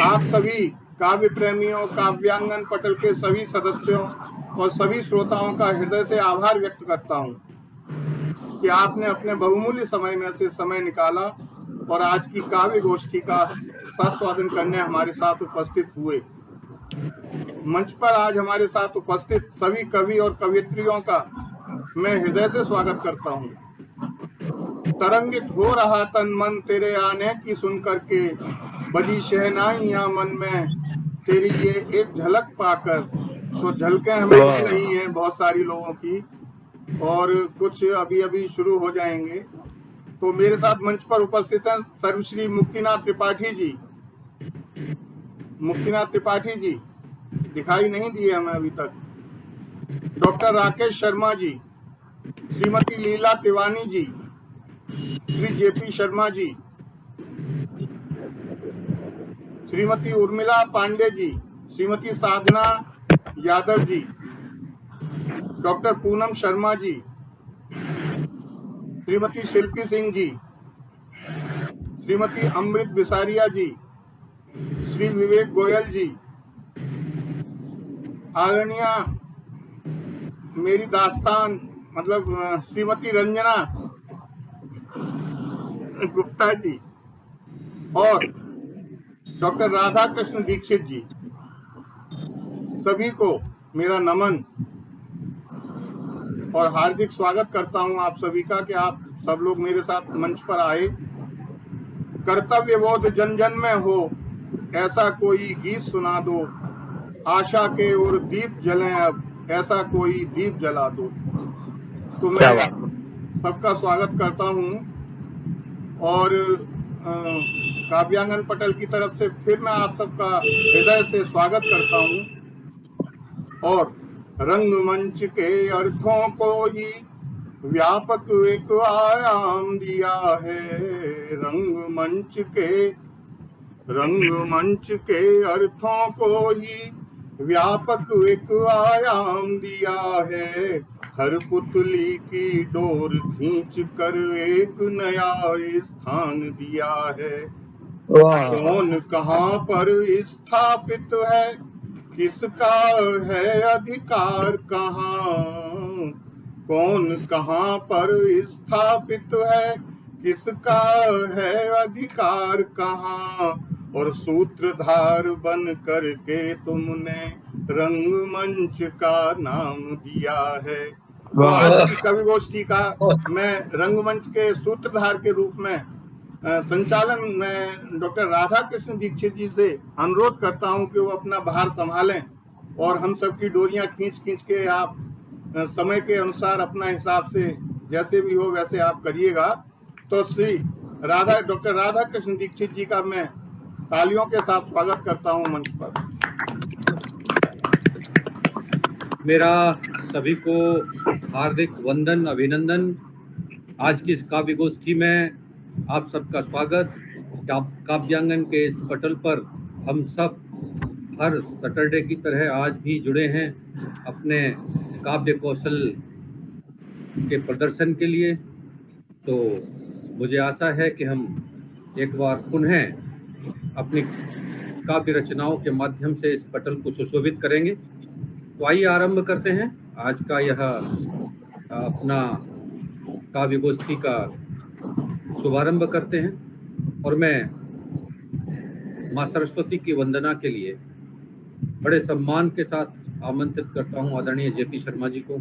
आप सभी काव्य प्रेमियों, काव्यांगन पटल के सभी सदस्यों और सभी श्रोताओं का हृदय से आभार व्यक्त करता हूं कि आपने अपने बहुमूल्य समय में से समय निकाला और आज की काव्य गोष्ठी का स्वादन करने हमारे साथ उपस्थित हुए। मंच पर आज हमारे साथ उपस्थित सभी कवि और कवियत्रियों का मैं हृदय से स्वागत करता हूं। तरंगित हो रहा तन मन तेरे आने की सुन करके, बजी शहनाइयां मन में तेरी ये एक झलक पाकर। तो झलकें हमें मिल रही हैं बहुत सारी लोगों की और कुछ अभी अभी शुरू हो जाएंगे। तो मेरे साथ मंच पर उपस्थित हैं सर्वश्री मुक्तिनाथ त्रिपाठी जी। मुक्तिनाथ त्रिपाठी जी दिखाई नहीं दिए हमें अभी तक। डॉक्टर राकेश शर्मा जी, श्रीमती लीला तिवानी जी, श्री जेपी शर्मा जी, श्रीमती उर्मिला पांडे जी, श्रीमती साधना यादव जी, डॉक्टर पूनम शर्मा जी, श्रीमती शिल्पी सिंह जी, श्रीमती अमृत बिसारिया जी, श्री विवेक गोयल जी, आदरणीय मेरी दास्तान मतलब श्रीमती रंजना गुप्ता जी और डॉक्टर राधा कृष्ण दीक्षित जी, सभी को मेरा नमन और हार्दिक स्वागत करता हूं आप सभी का कि आप सब लोग मेरे साथ मंच पर आए। कर्तव्य बोध जन जन में हो, ऐसा कोई गीत सुना दो, आशा के और दीप जलें अब, ऐसा कोई दीप जला दो। तो मैं सबका स्वागत करता हूं और काव्यांगन पटल की तरफ से फिर मैं आप सबका हृदय से स्वागत करता हूं। और रंगमंच के अर्थों को ही व्यापक एक आयाम दिया है। रंगमंच के अर्थों को ही व्यापक एक आयाम दिया है। हर पुतली की डोर खींच कर एक नया स्थान दिया है। कौन कहाँ पर स्थापित है, किसका है अधिकार कहाँ। कौन कहाँ पर स्थापित है, किसका है अधिकार कहाँ। और सूत्रधार बन करके तुमने रंगमंच का नाम दिया है। तो आज की कवि गोष्ठी का मैं रंगमंच के सूत्रधार के रूप में संचालन में डॉक्टर राधा कृष्ण दीक्षित जी से अनुरोध करता हूं कि वो अपना भार संभालें और हम सबकी डोरियां खींच खींच के आप समय के अनुसार अपना हिसाब से जैसे भी हो वैसे आप करिएगा। तो श्री डॉक्टर राधा कृष्ण दीक्षित जी का मैं तालियों के साथ स्वागत करता हूं मंच पर। मेरा सभी को हार्दिक वंदन, अभिनंदन। आज की इस काव्य गोष्ठी में आप सबका स्वागत। काव्यांगन के इस पटल पर हम सब हर सैटरडे की तरह आज भी जुड़े हैं अपने काव्य कौशल के प्रदर्शन के लिए। तो मुझे आशा है कि हम एक बार पुनः अपनी काव्य रचनाओं के माध्यम से इस पटल को सुशोभित करेंगे। तो आइए आरंभ करते हैं आज का यह अपना काव्य गोष्ठी का शुभारंभ करते हैं। और मैं माँ सरस्वती की वंदना के लिए बड़े सम्मान के साथ आमंत्रित करता हूँ आदरणीय जेपी शर्मा जी को।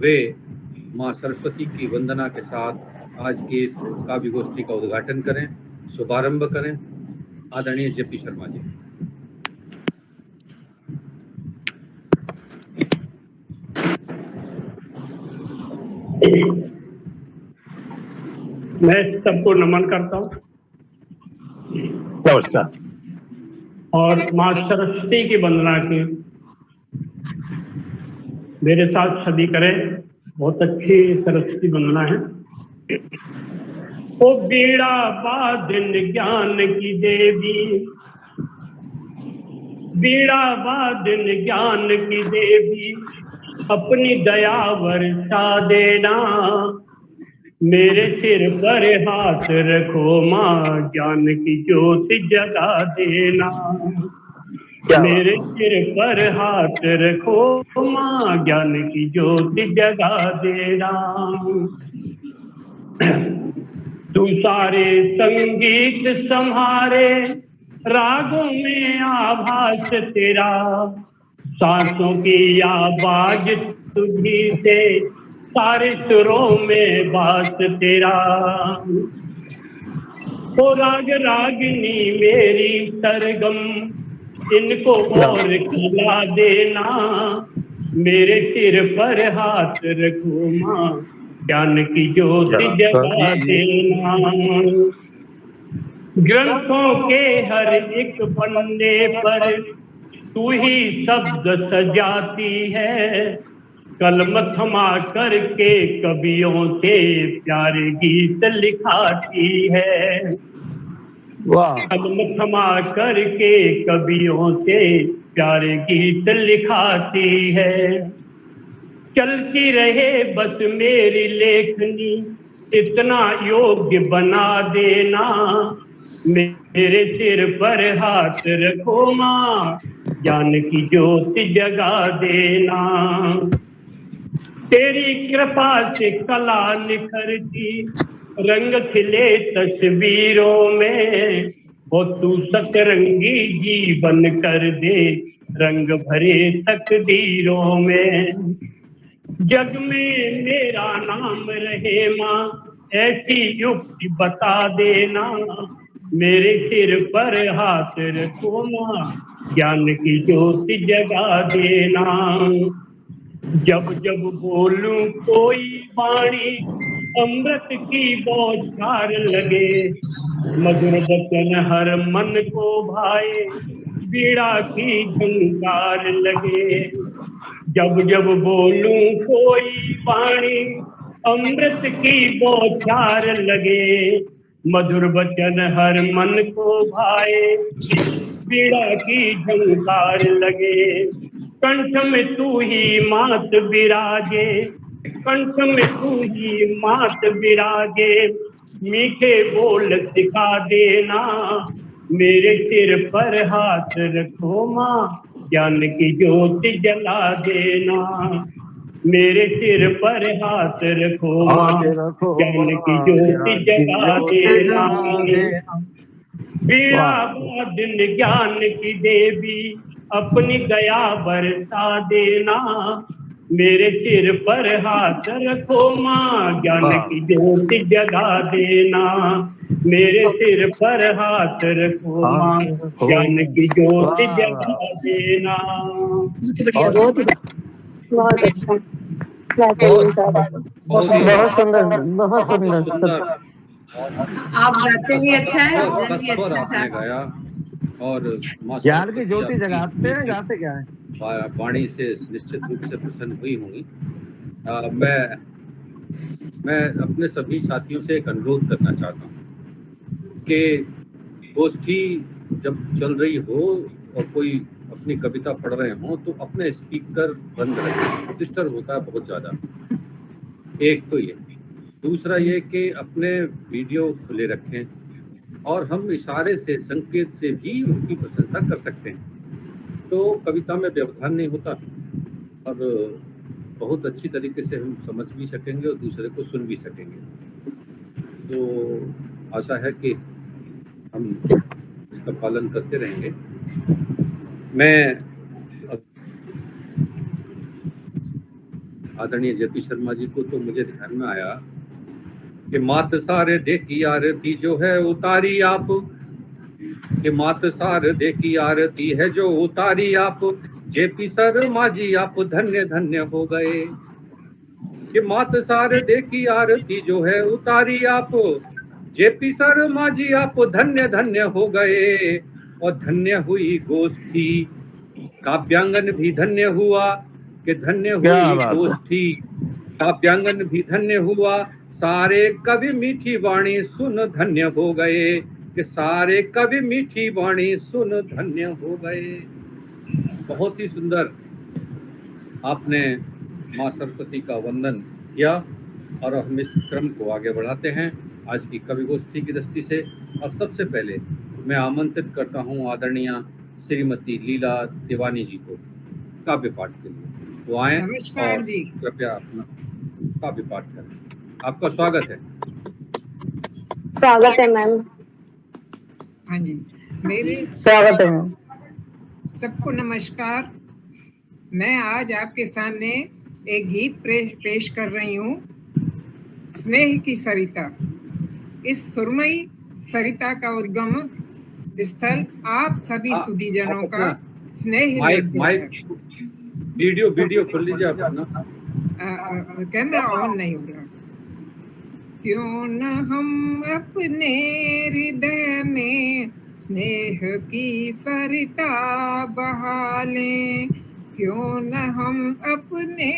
वे माँ सरस्वती की वंदना के साथ आज की इस काव्य गोष्ठी का उद्घाटन करें, शुभारंभ करें। आदरणीय जेपी शर्मा जी। मैं सबको नमन करता हूँ। नमस्कार। और माँ सरस्वती की वंदना की मेरे साथ सभी करें। बहुत अच्छी सरस्वती वंदना है। ओ बीड़ा वादन ज्ञान की देवी, बीड़ा वादन ज्ञान की देवी, अपनी दया वर्षा देना। मेरे सिर पर हाथ रखो माँ, ज्ञान की ज्योति जगा देना। मेरे सिर पर हाथ रखो माँ, ज्ञान की ज्योति जगा देना। तू सारे संगीत संहारे, रागों में आभास तेरा, सांसों की आवाज तुझी से, सारे सुरों में बास तेरा। ओ राग रागिनी मेरी सरगम, इनको और खिला देना। मेरे सिर पर हाथ रखो माँ, ज्ञान की ज्योति जगा देना। ग्रंथों के हर एक पन्ने पर तू ही शब्द सजाती है, कलम थमा करके कवियों से प्यारे गीत लिखाती है। कलम थमा करके कवियों से प्यारे गीत लिखाती है। चलती रहे बस मेरी लेखनी, इतना योग्य बना देना। मेरे सिर पर हाथ रखो माँ, ज्ञान की ज्योति जगा देना। तेरी कृपा से कला निखरती, रंग खिले तस्वीरों में। वो तू सतरंगी जीवन कर दे, रंग भरे तकदीरों में। जग में मेरा नाम रहे माँ, ऐसी युक्ति बता देना। मेरे सिर पर हाथ रखो माँ, ज्ञान की ज्योति जगा देना। जब जब बोलूं कोई वाणी, अमृत की बौछार लगे। मधुर वचन हर मन को भाए, बीड़ा की झंकार लगे। जब जब बोलूं कोई वाणी, अमृत की बौछार लगे। मधुर वचन हर मन को भाए, बीड़ा की झंकार लगे। कंठ में तू ही मात विराजे, कंठ में तू ही मात विराजे। मीठे बोल सिखा देना। मेरे सिर पर हाथ रखो माँ, ज्ञान की ज्योति जला देना। मेरे सिर पर हाथ रखो माँ, ज्ञान की ज्योति जला देना। बीड़ा वादन ज्ञान की देवी, अपनी दया बरसा देना। मेरे सिर पर हाथ रखो माँ, ज्ञान की ज्योति जगा देना। मेरे सिर पर हाथ रखो माँ, ज्ञान की ज्योति जगा देना। बहुत अच्छा। बहुत सुंदर, बहुत सुंदर सुंदर। आप गाते भी अच्छा है, कस गाना भी पर अच्छा आपने था। गाया और ज्ञान की ज्योति जगाते हैं, गाते क्या है? वाणी से निश्चित रूप से प्रसन्न हुई होंगी। मैं अपने सभी साथियों से एक अनुरोध करना चाहता हूँ कि गोष्ठी जब चल रही हो और कोई अपनी कविता पढ़ रहे हो तो अपने स्पीकर बंद रखें, डिस्टर्ब होता है बहुत ज़्यादा। एक तो ये, दूसरा ये कि अपने वीडियो खुले रखें और हम इशारे से, संकेत से भी उनकी प्रशंसा कर सकते हैं, तो कविता में व्यवधान नहीं होता और बहुत अच्छी तरीके से हम समझ भी सकेंगे और दूसरे को सुन भी सकेंगे। तो आशा है कि हम इसका पालन करते रहेंगे। मैं आदरणीय जेपी शर्मा जी को तो मुझे ध्यान में आया कि मात सारे देखी आरती जो है उतारी आप, कि मात सारे देखी आरती है जो उतारी आप। जेपी शर्मा जी आप धन्य धन्य हो गए, कि मात सारे देखी आरती जो है उतारी आप। जेपी शर्मा जी आप धन्य धन्य हो गए, और धन्य हुई गोष्ठी, काव्यांगन भी धन्य हुआ, कि धन्य हुई गोष्ठी, काव्यांगन भी धन्य हुआ। सारे कवि मीठी वाणी सुन धन्य हो गए, कि सारे कवि मीठी वाणी सुन धन्य हो गए। बहुत ही सुंदर आपने माँ सरस्वती का वंदन किया और हम इस क्रम को आगे बढ़ाते हैं आज की कवि गोष्ठी की दृष्टि से। और सबसे पहले मैं आमंत्रित करता हूं आदरणीय श्रीमती लीला तिवानी जी को काव्य पाठ के लिए। वो आए नमस्कार और जी। कृपया अपना काव्य पाठ करें। आपका स्वागत है। स्वागत है मैम। हाँ जी, मेरे स्वागत है मैम। सबको नमस्कार। मैं आज आपके सामने एक गीत पेश कर रही हूँ, स्नेह की सरिता। इस सुरमई सरिता का उद्गम स्थल आप सभी सुधीजनों का स्नेह माइक वीडियो खोल लीजिए अपना। कैमरा ऑन नहीं हो रहा। क्यों न हम अपने हृदय में स्नेह की सरिता बहा लें, क्यों न हम अपने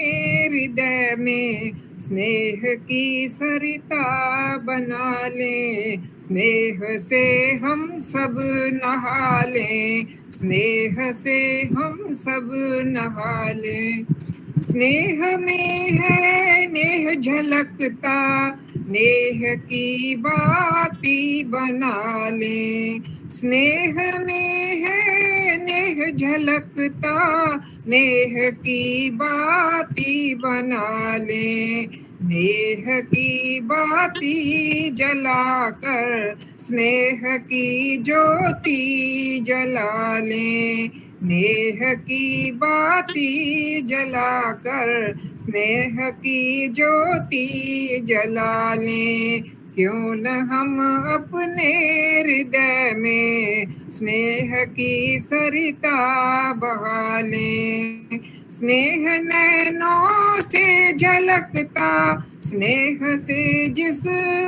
हृदय में स्नेह की सरिता बना लें। स्नेह से हम सब नहा लें, स्नेह से हम सब नहा लें। स्नेह में है नेह झलकता, नेह की बाती बना लें। स्नेह में है नेह झलकता, नेह की बाती बना लें। नेह की बाती जलाकर स्नेह की ज्योति जला लें। नेह की बाती जलाकर स्नेह की ज्योति जला लें। क्यों न हम अपने हृदय में स्नेह की सरिता बहा लें। स्नेह नैनों से झलकता, स्नेह से जिस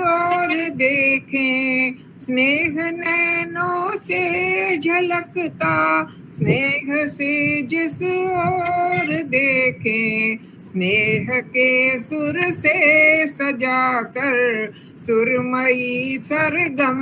ओर देखें। स्नेह नैनों से झलकता, स्नेह से जिस ओर देखें। स्नेह के सुर से सजाकर सुरमई सरगम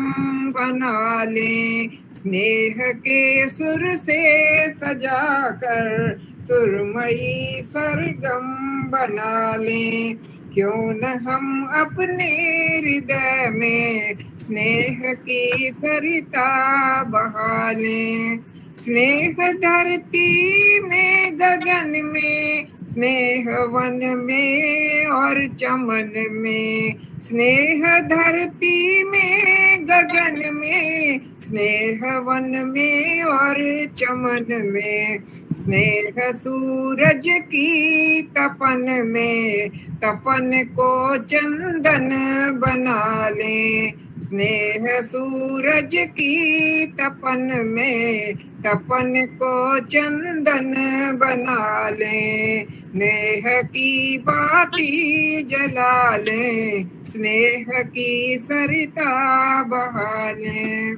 बना लें। स्नेह के सुर से सजाकर सुरमई सरगम बना लें। क्यों न हम अपने हृदय में स्नेह की सरिता बहा लें। स्नेह धरती में गगन में, स्नेह वन में और चमन में। स्नेह धरती में गगन में, स्नेह वन में और चमन में। स्नेह सूरज की तपन में, तपन को चंदन बना लें। स्नेह सूरज की तपन में, तपन को चंदन बना लें। नेह की बाती जला लें, स्नेह की सरिता बहा लें।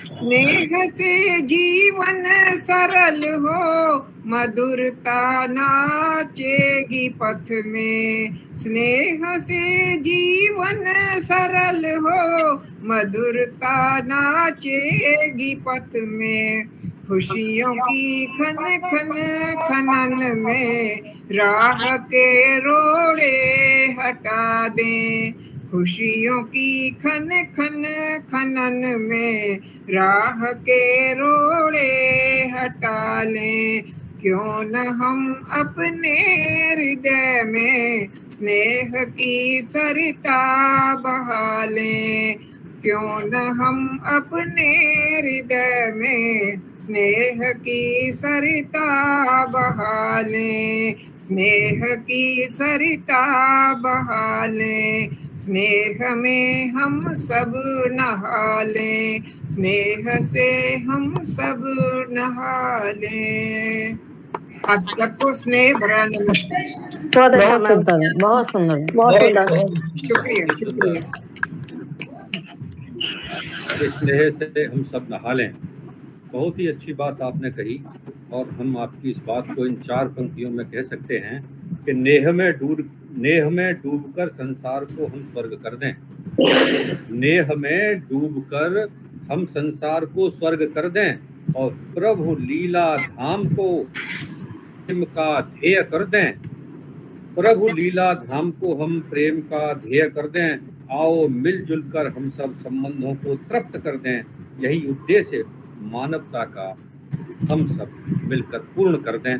स्नेह से जीवन सरल हो, मधुरता नाचेगी पथ में। स्नेह से जीवन सरल हो, मधुरता नाचेगी पथ में। खुशियों की खन खन खनन में राह के रोड़े हटा दें। खुशियों की खन खन खनन में राह के रोड़े हटा लें। क्यों न हम अपने हृदय में स्नेह की सरिता बहा लें। क्यों न हम अपने हृदय में स्नेह की सरिता बहा लें। स्नेह की सरिता बहा लें। स्नेह में हम सब नहा लें, स्नेह से हम सब नहा लें। आप सबको स्नेह भरा नमस्कार। बहुत सुंदर, बहुत सुंदर, बहुत सुंदर। शुक्रिया शुक्रिया। स्नेह से हम सब नहा लें, बहुत ही अच्छी बात आपने कही। और हम आपकी इस बात को इन 4 पंक्तियों में कह सकते हैं कि नेह में डूबकर संसार को हम स्वर्ग कर दें। नेह में डूबकर हम संसार को स्वर्ग कर दें और प्रभु लीला धाम को का ध्येय कर दें। प्रभु लीला धाम को हम प्रेम का ध्येय कर दें, आओ मिलजुल कर हम सब संबंधों को तृप्त कर दें, यही उद्देश्य मानवता का हम सब मिलकर पूर्ण कर दें,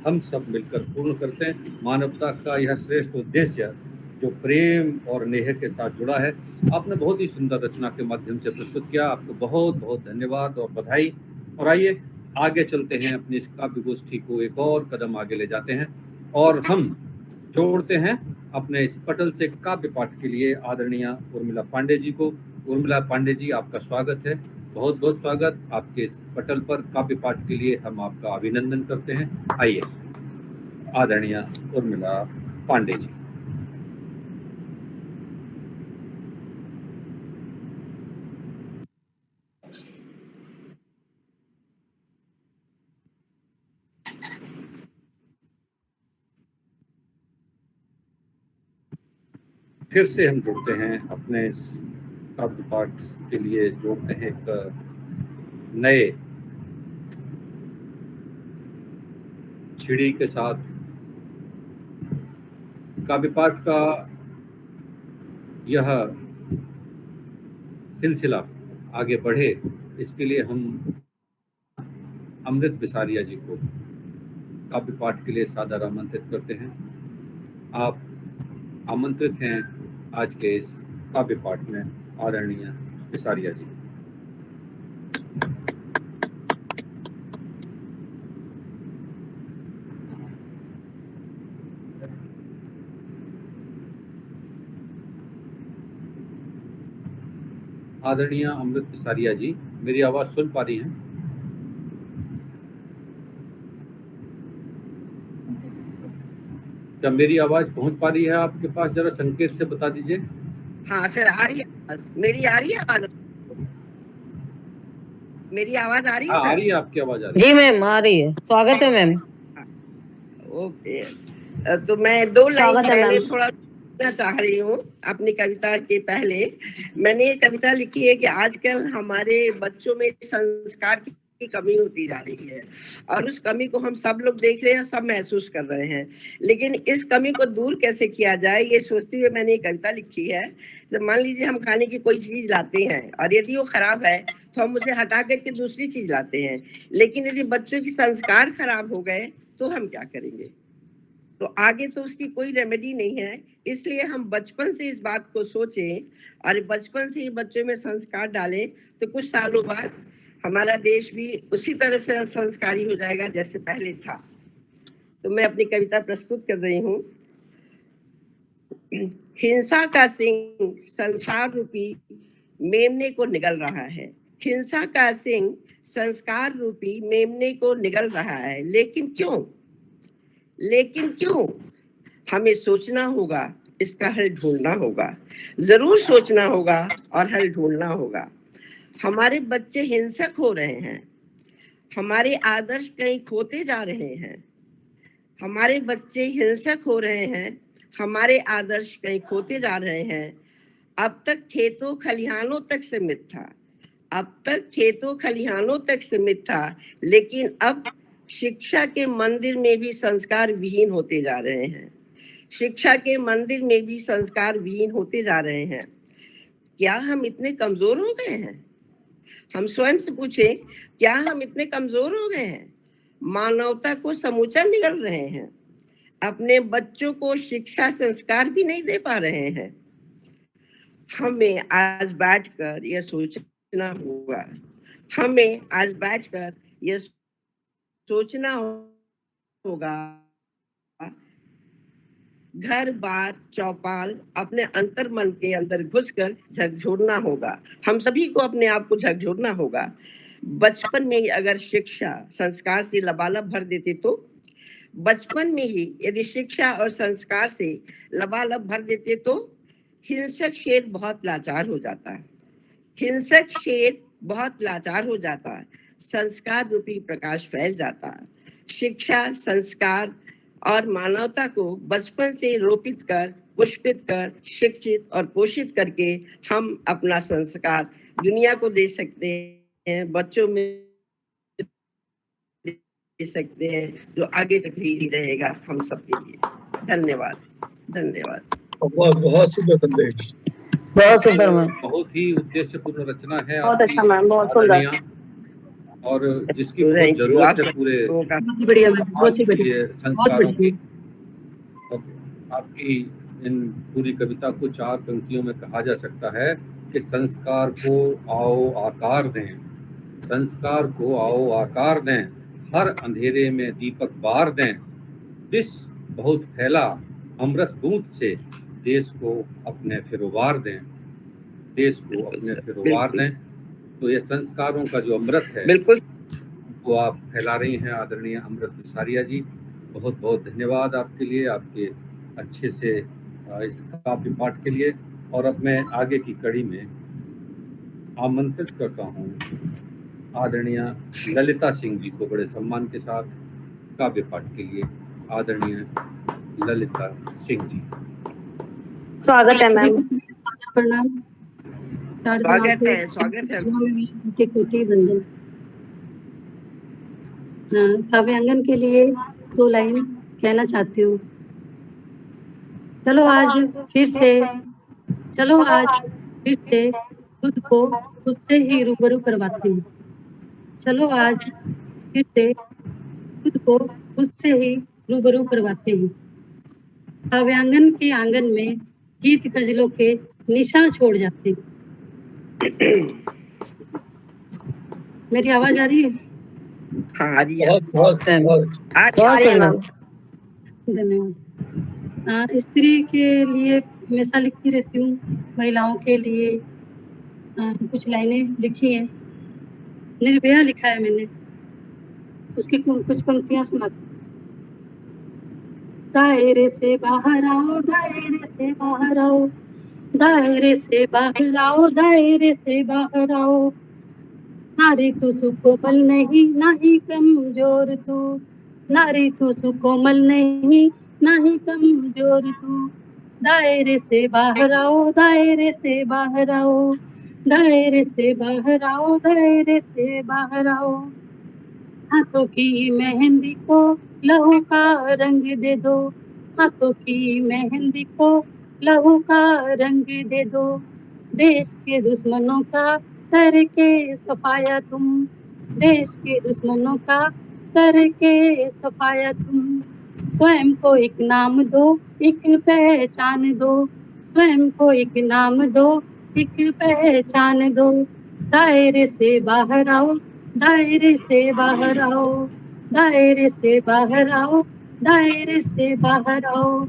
हम सब मिलकर पूर्ण करते हैं मानवता का यह श्रेष्ठ उद्देश्य जो प्रेम और नेह के साथ जुड़ा है। आपने बहुत ही सुंदर रचना के माध्यम से प्रस्तुत किया, आपको बहुत बहुत धन्यवाद और बधाई। और आइए आगे चलते हैं, अपनी इस काव्य गोष्ठी को एक और कदम आगे ले जाते हैं और हम जोड़ते हैं अपने इस पटल से काव्य पाठ के लिए आदरणीय उर्मिला पांडे जी को। उर्मिला पांडे जी, आपका स्वागत है, बहुत बहुत स्वागत। आपके इस पटल पर काव्य पाठ के लिए हम आपका अभिनंदन करते हैं। आइए आदरणीय उर्मिला पांडे जी। फिर से हम जुड़ते हैं अपने इस काव्य पाठ के लिए, जोड़ते हैं एक नए छिड़ी के साथ। काव्य पाठ का यह सिलसिला आगे बढ़े, इसके लिए हम अमृत बिसारिया जी को काव्य पाठ के लिए सादर आमंत्रित करते हैं। आप आमंत्रित हैं आज के इस काव्य पाठ में, आदरणीय बिसारिया जी। आदरणीय अमृत बिसारिया जी, मेरी आवाज सुन पा रही हैं? क्या मेरी आवाज पहुंच पा रही है आपके पास? जरा संकेत से बता दीजिए। हाँ सर, आ रही है आवाज। मेरी आ रही है आवाज? मेरी आवाज आ रही है? हाँ, आ रही है, आपकी आवाज आ रही जी मैम, आ रही है। स्वागत है मैम। ओके, तो मैं 2 लाइन स्वागत है पहले मैम। थोड़ा चाह रही हूँ अपनी कविता के पहले। मैंने ये कविता लिखी है कि आजकल हमारे बच्चों में संस्कार की कमी होती जा रही है और उस कमी को हम सब लोग देख रहे हैं, सब महसूस कर रहे हैं, लेकिन इस कमी को दूर कैसे किया जाए ये सोचते हुए मैंने ये कविता लिखी है। तो मान लीजिए हम खाने की कोई चीज लाते हैं और यदि वो खराब है तो हम उसे हटा करके दूसरी चीज लाते हैं, लेकिन यदि बच्चों के संस्कार खराब हो गए तो हम क्या करेंगे? तो आगे तो उसकी कोई रेमेडी नहीं है। इसलिए हम बचपन से इस बात को सोचें और बचपन से ही बच्चों में संस्कार डालें, तो कुछ सालों बाद हमारा देश भी उसी तरह से संस्कारी हो जाएगा जैसे पहले था। तो मैं अपनी कविता प्रस्तुत कर रही हूँ। हिंसा का सिंह संसार रूपी मेमने को निगल रहा है। हिंसा का सिंह संस्कार रूपी मेमने को निगल रहा है, लेकिन क्यों? लेकिन क्यों? हमें सोचना होगा, इसका हल ढूंढना होगा, जरूर सोचना होगा और हल ढूंढना होगा। हमारे बच्चे हिंसक हो रहे हैं, हमारे आदर्श कहीं खोते जा रहे हैं। हमारे बच्चे हिंसक हो रहे हैं, हमारे आदर्श कहीं खोते जा रहे हैं। अब तक खेतों खलिहानों तक सीमित था, अब तक खेतों खलिहानों तक सीमित था, लेकिन अब शिक्षा के मंदिर में भी संस्कार विहीन होते जा रहे हैं। शिक्षा के मंदिर में भी संस्कार विहीन होते जा रहे हैं। क्या हम इतने कमजोर हो गए हैं? हम स्वयं से पूछें, क्या हम इतने कमजोर हो गए हैं? मानवता को समूचा निगल रहे हैं, अपने बच्चों को शिक्षा संस्कार भी नहीं दे पा रहे हैं। हमें आज बैठकर यह सोचना होगा, हमें आज बैठकर यह सोचना होगा, घर बार चौपाल अपने अंतर मन के अंदर घुसकर झकझोरना होगा। हम सभी को अपने आप को झकझोरना होगा। बचपन में ही अगर शिक्षा संस्कार से लबालब भर देते तो, बचपन में ही यदि शिक्षा और संस्कार से लबालब भर देते तो हिंसक शेर बहुत लाचार हो जाता है। हिंसक शेर बहुत लाचार हो जाता है, संस्कार रूपी प्रकाश फैल जाता है। शिक्षा, संस्कार और मानवता को बचपन से रोपित कर, पुष्पित कर, शिक्षित और पोषित करके हम अपना संस्कार दुनिया को दे सकते हैं, बच्चों में दे सकते हैं, जो आगे तक भी रहेगा हम सबके लिए। धन्यवाद धन्यवाद। बहुत बहुत सुंदर संदेश। बहुत सुंदर मैम। बहुत ही उद्देश्यपूर्ण रचना है बहुत आपकी, अच्छा मैम, बहुत सुंदर। आदरणीय, और जिसकी तो बहुत thank you, जरूरत आप है पूरे लोगों का बहुत ही बढ़िया मैम, बहुत ही आज के बढ़िया, लिए बहुत संस्कारों की। बढ़िया। और आपकी इन पूरी कविता को 4 पंक्तियों में कहा जा सकता है कि संस्कार को आओ आकार दें, संस्कार को आओ आकार दें, हर अंधेरे में दीपक बार दें, विष बहुत फैला अमृत बूंद से देश को अपने फिर उबार दें, देश को अपने फिर उबार बिल्कुल दें। तो ये संस्कारों का जो अमृत है बिल्कुल वो आप फैला रही हैं आदरणीय अमृत विसारिया जी। बहुत बहुत धन्यवाद आपके लिए, आपके अच्छे से इस काव्य पाठ के लिए। और अब मैं आगे की कड़ी में आमंत्रित करता हूँ आदरणीय ललिता सिंह जी को बड़े सम्मान के साथ काव्य पाठ के लिए। आदरणीय ललिता सिंह जी, स्वागत है मैम। प्रणाम। स्वागत है। कोटि वंदन। काव्यांगन के लिए 2 लाइन कहना चाहती हूँ। चलो आज फिर से खुद को खुद से ही रूबरू करवाते हैं। चलो आज फिर से खुद को खुद से ही रूबरू करवाते हैं। काव्यांगन के आंगन में गीत गजलों के निशान छोड़ जाते हैं। मेरी आवाज आ रही है? हाँ आ रही है। बहुत आ रही है मैम। धन्यवाद। स्त्री के लिए हमेशा लिखती रहती हूँ, महिलाओं के लिए कुछ लाइनें लिखी हैं। निर्भया लिखा है मैंने, उसकी कुछ पंक्तियां सुना। दायरे से बाहर आओ, दायरे से बाहर आओ, दायरे से बाहर आओ, दायरे से बाहर आओ। नारी तू सुकोमल नहीं, ना ही कमजोर तू, नारी तू सुकोमल नहीं, ना ही कमजोर तू। दायरे से बाहर आओ, दायरे से बाहर आओ, दायरे से बाहर आओ, दायरे से बाहर आओ। हाथों की मेहंदी को लहू का रंग दे दो, हाथों की मेहंदी को लहू का रंग दे दो। देश के दुश्मनों का करके सफाया तुम, देश के दुश्मनों का करके सफाया तुम। स्वयं को एक नाम दो, एक पहचान दो, स्वयं को एक नाम दो, एक पहचान दो। दायरे से बाहर आओ, दायरे से बाहर आओ, दायरे से बाहर आओ, दायरे से बाहर आओ।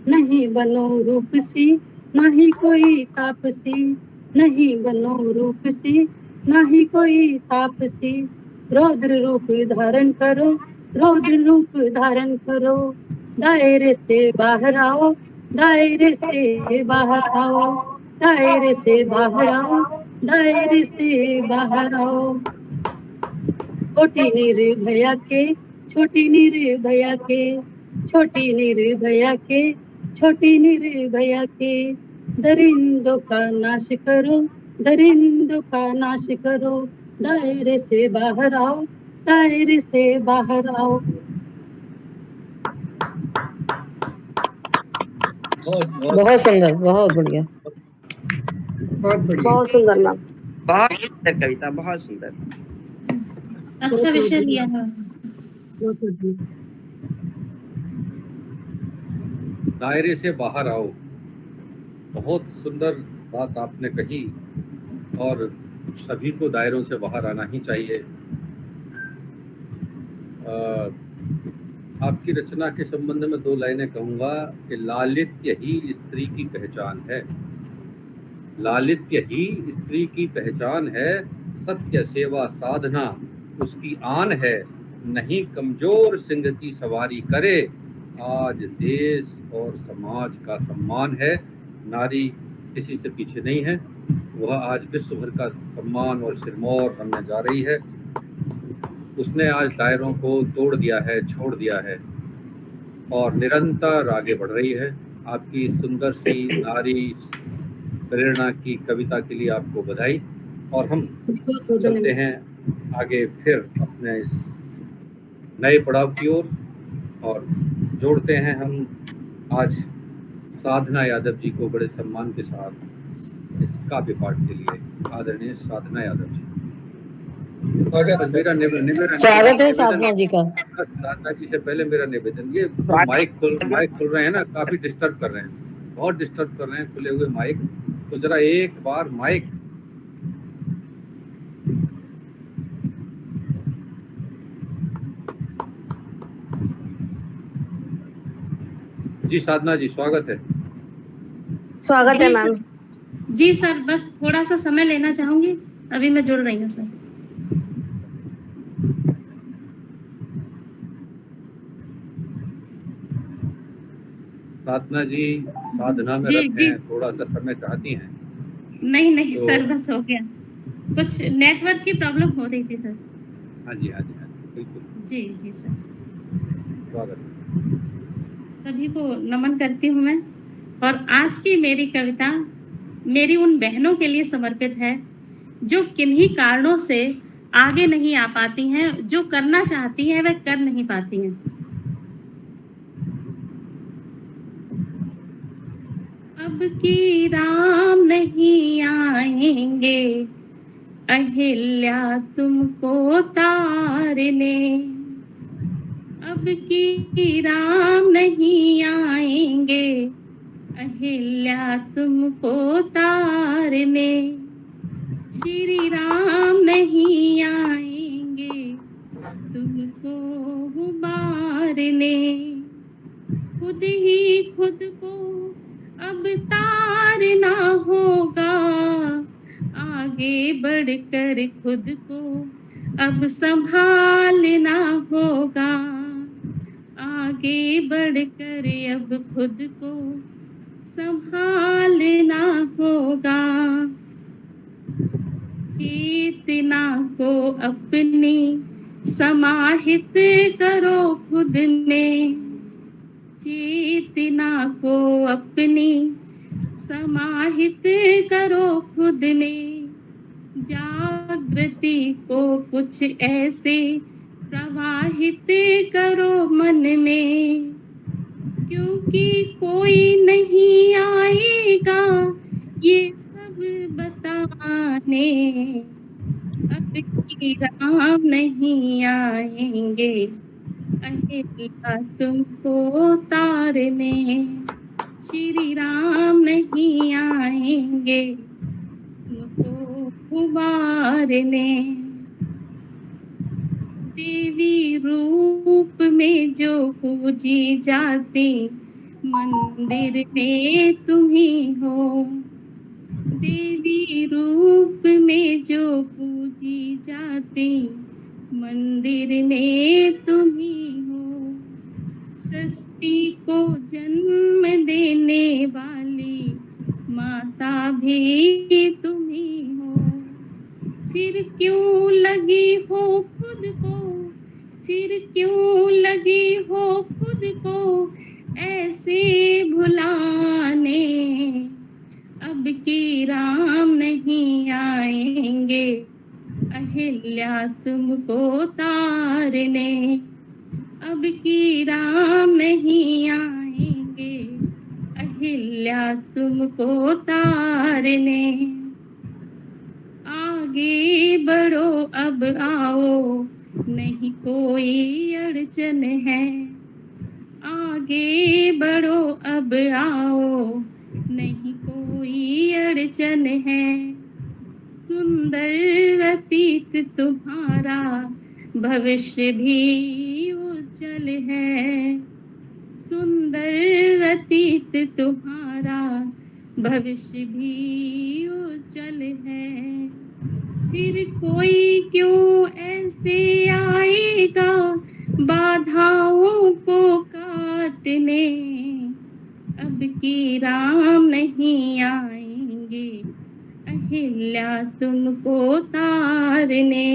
नहीं बनो रूपसी, नहीं कोई तापसी, नहीं बनो रूपसी, नहीं कोई तापसी। रौद्र रूप धारण करो, रौद्र रूप धारण करो। दायरे से बाहर आओ, दायरे से बाहर आओ, दायरे से बाहर आओ, दायरे से बाहर आओ। छोटी निर्भया के, छोटी निर्भया के, छोटी निर्भया के, छोटी निर्भया के। दरिंदों का नाश करो, दरिंदों का नाश करो। दायरे से बाहर आओ, दायरे से बाहर आओ। बहुत सुंदर, बहुत बढ़िया, बहुत बढ़िया। बहुत सुंदर मैम। बहुत सुंदर कविता, बहुत सुंदर। अच्छा विषय लिया है। बहुत बढ़िया। दायरे से बाहर आओ, बहुत सुंदर बात आपने कही। और सभी को दायरों से बाहर आना ही चाहिए। आपकी रचना के संबंध में 2 लाइनें कहूँगा कि लालित्य ही स्त्री की पहचान है, लालित्य ही स्त्री की पहचान है। सत्य सेवा साधना उसकी आन है, नहीं कमजोर सिंह की सवारी करे। आज देश और समाज का सम्मान है, नारी किसी से पीछे नहीं है, वह आज विश्व भर का सम्मान और सिरमौर बनने जा रही है। उसने आज दायरों को तोड़ दिया है, छोड़ दिया है और निरंतर आगे बढ़ रही है। आपकी सुंदर सी नारी प्रेरणा की कविता के लिए आपको बधाई। और हम चलते हैं आगे फिर अपने इस नए पड़ाव की ओर और जोड़ते हैं हम आज साधना यादव जी को बड़े सम्मान के साथ इस काव्य पाठ के लिए आदरणीय साधना यादव जी। मेरा स्वागत है साधना जी का। साधना जी से पहले मेरा निवेदन, ये माइक खोल रहे हैं ना, काफी डिस्टर्ब कर रहे हैं, बहुत डिस्टर्ब कर रहे हैं खुले हुए माइक, तो जरा एक बार माइक। जी साधना जी स्वागत है। स्वागत है मैम। जी सर, बस थोड़ा सा समय लेना चाहूंगी, अभी मैं जुड़ रही हूँ सर। साधना जी साधना में रखते हैं, थोड़ा सा समय चाहती हैं? नहीं तो... सर, बस हो गया, कुछ नेटवर्क की प्रॉब्लम हो रही थी सर। हाँ जी बिल्कुल। जी सर, स्वागत। सभी को नमन करती हूँ मैं। और आज की मेरी कविता मेरी उन बहनों के लिए समर्पित है जो किन्हीं कारणों से आगे नहीं आ पाती हैं, जो करना चाहती हैं वह कर नहीं पाती हैं। अब की राम नहीं आएंगे अहिल्या तुमको तारने, अब की राम नहीं आएंगे अहिल्या तुमको तारने, श्री राम नहीं आएंगे तुमको उबारने, खुद ही खुद को अब तारना होगा, आगे बढ़कर खुद को अब संभालना होगा, आगे बढ़कर अब खुद को संभालना होगा। चेतना को अपनी समाहित करो खुद में, चेतना को अपनी समाहित करो खुद में, जागृति को कुछ ऐसे प्रवाहित करो मन में, क्योंकि कोई नहीं आएगा ये सब बताने, अब की राम नहीं आएंगे अहिल्या तुमको तारने, श्री राम नहीं आएंगे तुमको उबारने। देवी रूप में जो पूजी जाती मंदिर में तुम ही हो, देवी रूप में जो पूजी जाती मंदिर में तुम ही हो, सृष्टि को जन्म देने वाली माता भी तुम ही हो, फिर क्यों लगी हो खुद को, फिर क्यों लगी हो खुद को ऐसे भुलाने, अब की राम नहीं आएंगे अहिल्या तुमको तारने, अब की राम नहीं आएंगे अहिल्या तुमको तारने। आगे बढ़ो अब आओ नहीं कोई अड़चन है, आगे बढ़ो अब आओ नहीं कोई अड़चन है, सुंदर अतीत तुम्हारा भविष्य भी उज्जवल है, सुंदर अतीत तुम्हारा भविष्य भी उज्जवल है, फिर कोई क्यों ऐसे आएगा बाधाओं को काटने, अब की राम नहीं आएंगे अहिल्या तुमको तारने,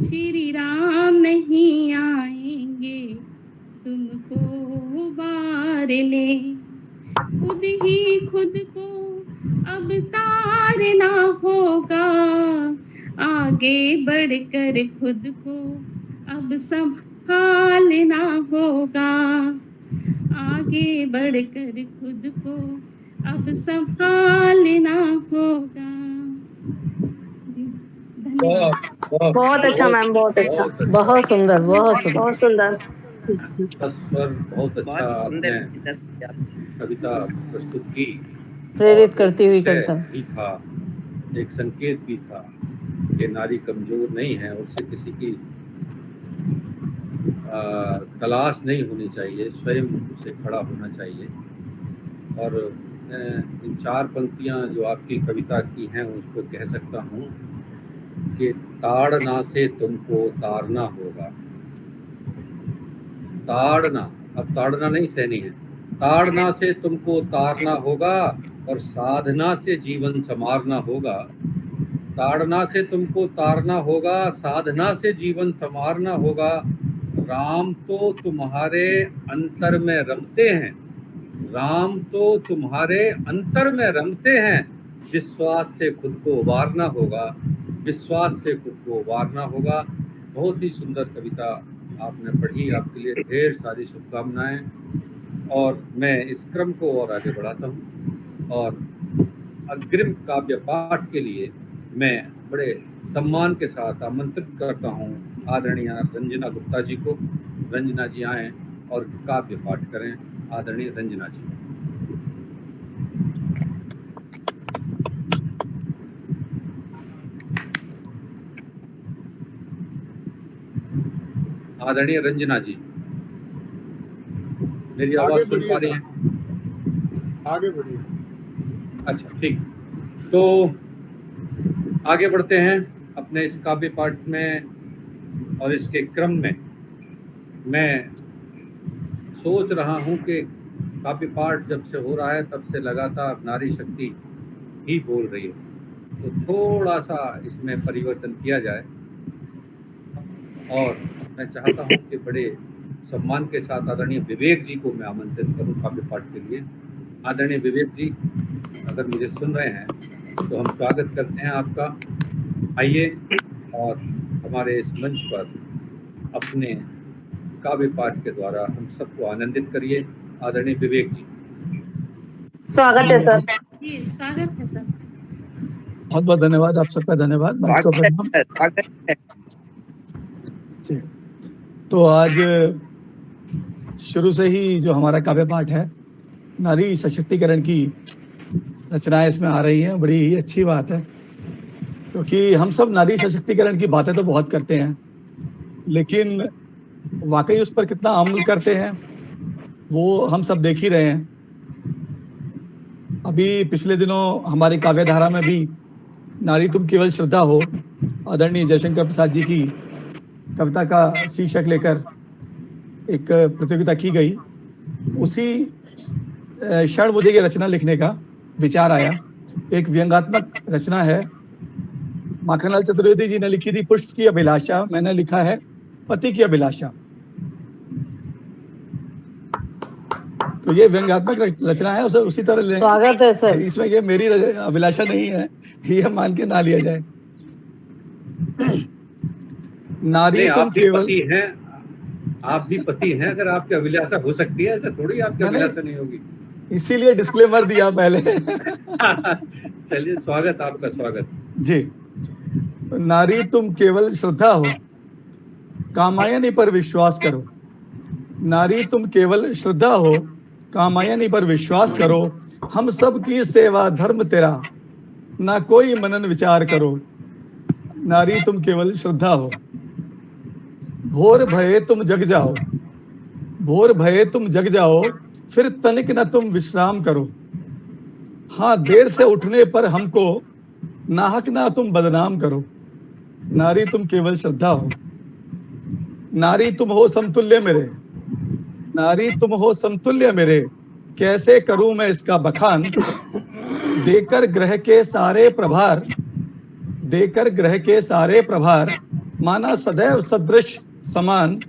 श्री राम नहीं आएंगे तुमको उबारने, खुद ही खुद को अब तारना होगा, आगे बढ़कर खुद को अब संभालना होगा, आगे बढ़कर खुद को अब संभालना होगा। धन्यवाद। वाह, बहुत अच्छा मैम, बहुत अच्छा, बहुत सुंदर, बहुत सुंदर। बहुत सुंदर, बहुत अच्छा बहुत आपने सुंदर कविता थी। कविता प्रस्तुत की। प्रेरित और करती हुई विषय कविता। भी था, एक संकेत भी था कि नारी कमजोर नहीं है, उससे किसी की तलाश नहीं होनी चाहिए, स्वयं उसे खड़ा होना चाहिए। और इन 4 पंक्तियां जो आपकी कविता की हैं उसको कह सकता हूँ कि ताड़ना से तुमको तारना होगा। ताड़ना, अब ताड़ना नहीं सहनी है, ताड़ना से तुमको तारना होगा और साधना से जीवन संवारना होगा। ताड़ना से तुमको तारना होगा, साधना से जीवन संवारना होगा। राम तो तुम्हारे अंतर में रमते हैं, राम तो तुम्हारे अंतर में रमते हैं। विश्वास से खुद को उबारना होगा, विश्वास से खुद को उबारना होगा। बहुत ही सुंदर कविता आपने पढ़ी, आपके लिए ढेर सारी शुभकामनाएं। और मैं इस क्रम को और आगे बढ़ाता हूँ और अग्रिम काव्य पाठ के लिए मैं बड़े सम्मान के साथ आमंत्रित करता हूँ आदरणीय रंजना गुप्ता जी को। रंजना जी आएं और काव्य पाठ करें। आदरणीय रंजना जी। आदरणीय रंजना जी, मेरी आवाज सुन पा रही है? आगे बढ़िए। अच्छा, ठीक। तो आगे बढ़ते हैं अपने इस काव्य पाठ में। और इसके क्रम में मैं सोच रहा हूं कि काव्य पाठ जब से हो रहा है तब से लगातार नारी शक्ति ही बोल रही है, तो थोड़ा सा इसमें परिवर्तन किया जाए। और मैं चाहता हूं कि बड़े सम्मान के साथ आदरणीय विवेक जी को मैं आमंत्रित करूं काव्य पाठ के लिए। आदरणीय विवेक जी, अगर मुझे सुन रहे हैं तो हम स्वागत करते हैं आपका। आइए और हमारे इस मंच पर अपने काव्य पाठ के द्वारा हम सबको आनंदित करिए। आदरणीय विवेक जी, स्वागत है सर। जी, स्वागत है सर। बहुत बहुत धन्यवाद, आप सबका धन्यवाद। मंच को प्रणाम। स्वागत है। ठीक। तो आज शुरू से ही जो हमारा काव्य पाठ है, नारी सशक्तिकरण की रचनाएं इसमें आ रही हैं। बड़ी ही अच्छी बात है, क्योंकि हम सब नारी सशक्तिकरण की बातें तो बहुत करते हैं, लेकिन वाकई उस पर कितना अमल करते हैं वो हम सब देख ही रहे हैं। अभी पिछले दिनों हमारी काव्य धारा में भी नारी तुम केवल श्रद्धा हो, आदरणीय जयशंकर प्रसाद जी की कविता का शीर्षक लेकर एक प्रतियोगिता की गई। उसी क्षण मुझे ये रचना लिखने का विचार आया। एक व्यंग्यात्मक रचना है, माखनलाल चतुर्वेदी जी ने लिखी थी पुष्प की अभिलाषा, मैंने लिखा है पति की अभिलाषा। तो ये व्यंग्यात्मक रचना है, उसे उसी तरह स्वागत है सर। इसमें ये मेरी अभिलाषा नहीं है, ये मान के ना लिया जाए। नारी तुम केवल पति हैं, आप भी पति हैं, अगर आपकी अभिलाषा हो सकती है, ऐसा थोड़ी आपकी अभिलाषा नहीं होगी। इसीलिए डिस्क्लेमर दिया पहले। चलिए, स्वागत, आपका स्वागत जी। नारी तुम केवल श्रद्धा हो, कामायनी पर विश्वास करो। नारी तुम केवल श्रद्धा हो, कामायनी पर विश्वास करो। हम सब की सेवा धर्म तेरा, ना कोई मनन विचार करो। नारी तुम केवल श्रद्धा हो। भोर भये तुम जग जाओ, भोर भये तुम जग जाओ, फिर तनिक न तुम विश्राम करो। हाँ, देर से उठने पर हमको नाहक ना तुम बदनाम करो। नारी तुम केवल श्रद्धा हो। नारी तुम हो समतुल्य मेरे, नारी तुम हो समतुल्य मेरे, कैसे करूं मैं इसका बखान। देकर ग्रह के सारे प्रभार, देकर ग्रह के सारे प्रभार, माना सदैव सदृश समान।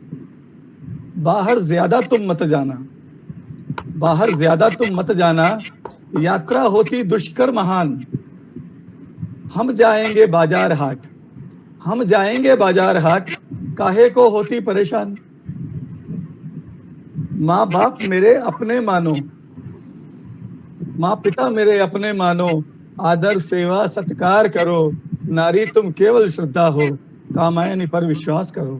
बाहर ज्यादा तुम मत जाना, बाहर ज्यादा तुम मत जाना, यात्रा होती दुष्कर महान। हम जाएंगे बाजार हाट, हम जाएंगे बाजार हाट, काहे को होती परेशान। माँ बाप मेरे अपने मानो, माँ पिता मेरे अपने मानो, आदर सेवा सत्कार करो, नारी तुम केवल श्रद्धा हो, कामायनी पर विश्वास करो।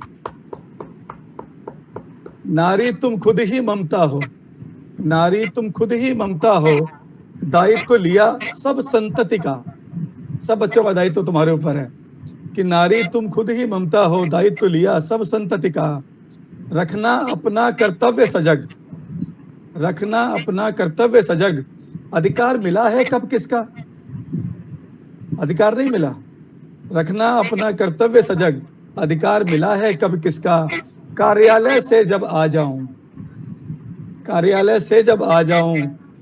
नारी तुम खुद ही ममता हो, नारी तुम खुद ही ममता हो, दायित्व लिया सब संतति का। सब बच्चों का दायित्व तुम्हारे ऊपर है कि नारी तुम खुद ही ममता हो, दायित्व लिया सब संतति का। रखना अपना कर्तव्य सजग, रखना अपना कर्तव्य सजग, अधिकार मिला है कब किसका? अधिकार नहीं मिला। रखना अपना कर्तव्य सजग, अधिकार मिला है कब किसका? कार्यालय से जब आ जाऊं, कार्यालय से जब आ जाऊं,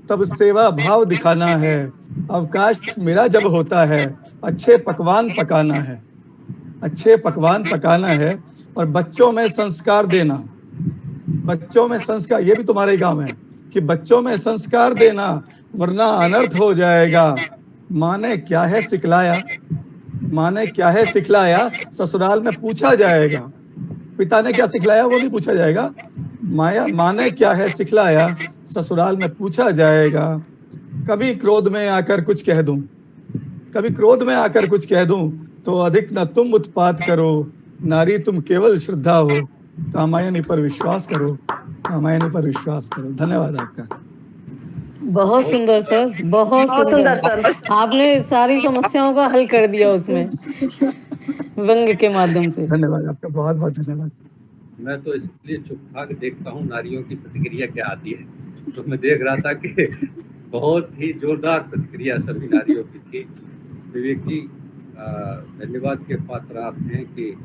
तब सेवा भाव दिखाना है। अवकाश मेरा जब होता है, अच्छे पकवान पकाना है, अच्छे पकवान पकाना है। और बच्चों में संस्कार देना, बच्चों में संस्कार, ये भी तुम्हारा ही काम है कि बच्चों में संस्कार देना, वरना अनर्थ हो जाएगा। माँ ने क्या है सिखलाया, माँ ने क्या है सिखलाया, ससुराल में पूछा जाएगा। पिता ने क्या सिखलाया वो नहीं पूछा जाएगा, माँ ने क्या है सिखलाया, ससुराल में पूछा जाएगा। कभी क्रोध में आकर कुछ कह दूं, कभी क्रोध में आकर कुछ कह दूं, तो अधिक न तुम उत्पात करो, नारी तुम केवल श्रद्धा हो, कामायनी पर विश्वास करो, कामायनी पर विश्वास करो। धन्यवाद आपका। बहुत सुंदर सर, बहुत सुंदर सर। आपने सारी समस्याओं का हल कर दिया उसमें व्यंग के माध्यम से। धन्यवाद आपका, बहुत बहुत धन्यवाद। मैं तो इसलिए चुप था कि देखता हूँ नारियों की प्रतिक्रिया क्या आती है। तो मैं देख रहा था कि बहुत ही जोरदार प्रतिक्रिया सभी नारियों की थी। विवेक जी, धन्यवाद के पात्र आप हैं कि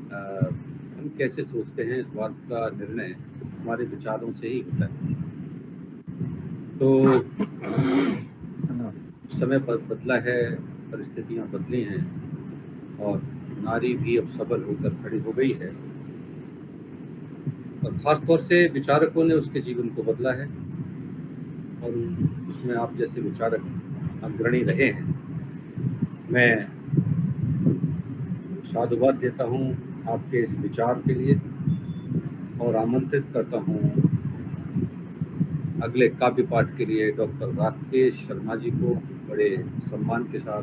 हम कैसे सोचते हैं, इस बात का निर्णय हमारे विचारों से ही होता है। तो समय बदला है, परिस्थितियां बदली हैं और नारी भी अब सबल होकर खड़ी हो गई है और ख़ास तौर से विचारकों ने उसके जीवन को बदला है और उसमें आप जैसे विचारक अग्रणी रहे हैं। मैं साधुवाद देता हूं आपके इस विचार के लिए और आमंत्रित करता हूं अगले काव्य पाठ के लिए डॉक्टर राकेश शर्मा जी को बड़े सम्मान के साथ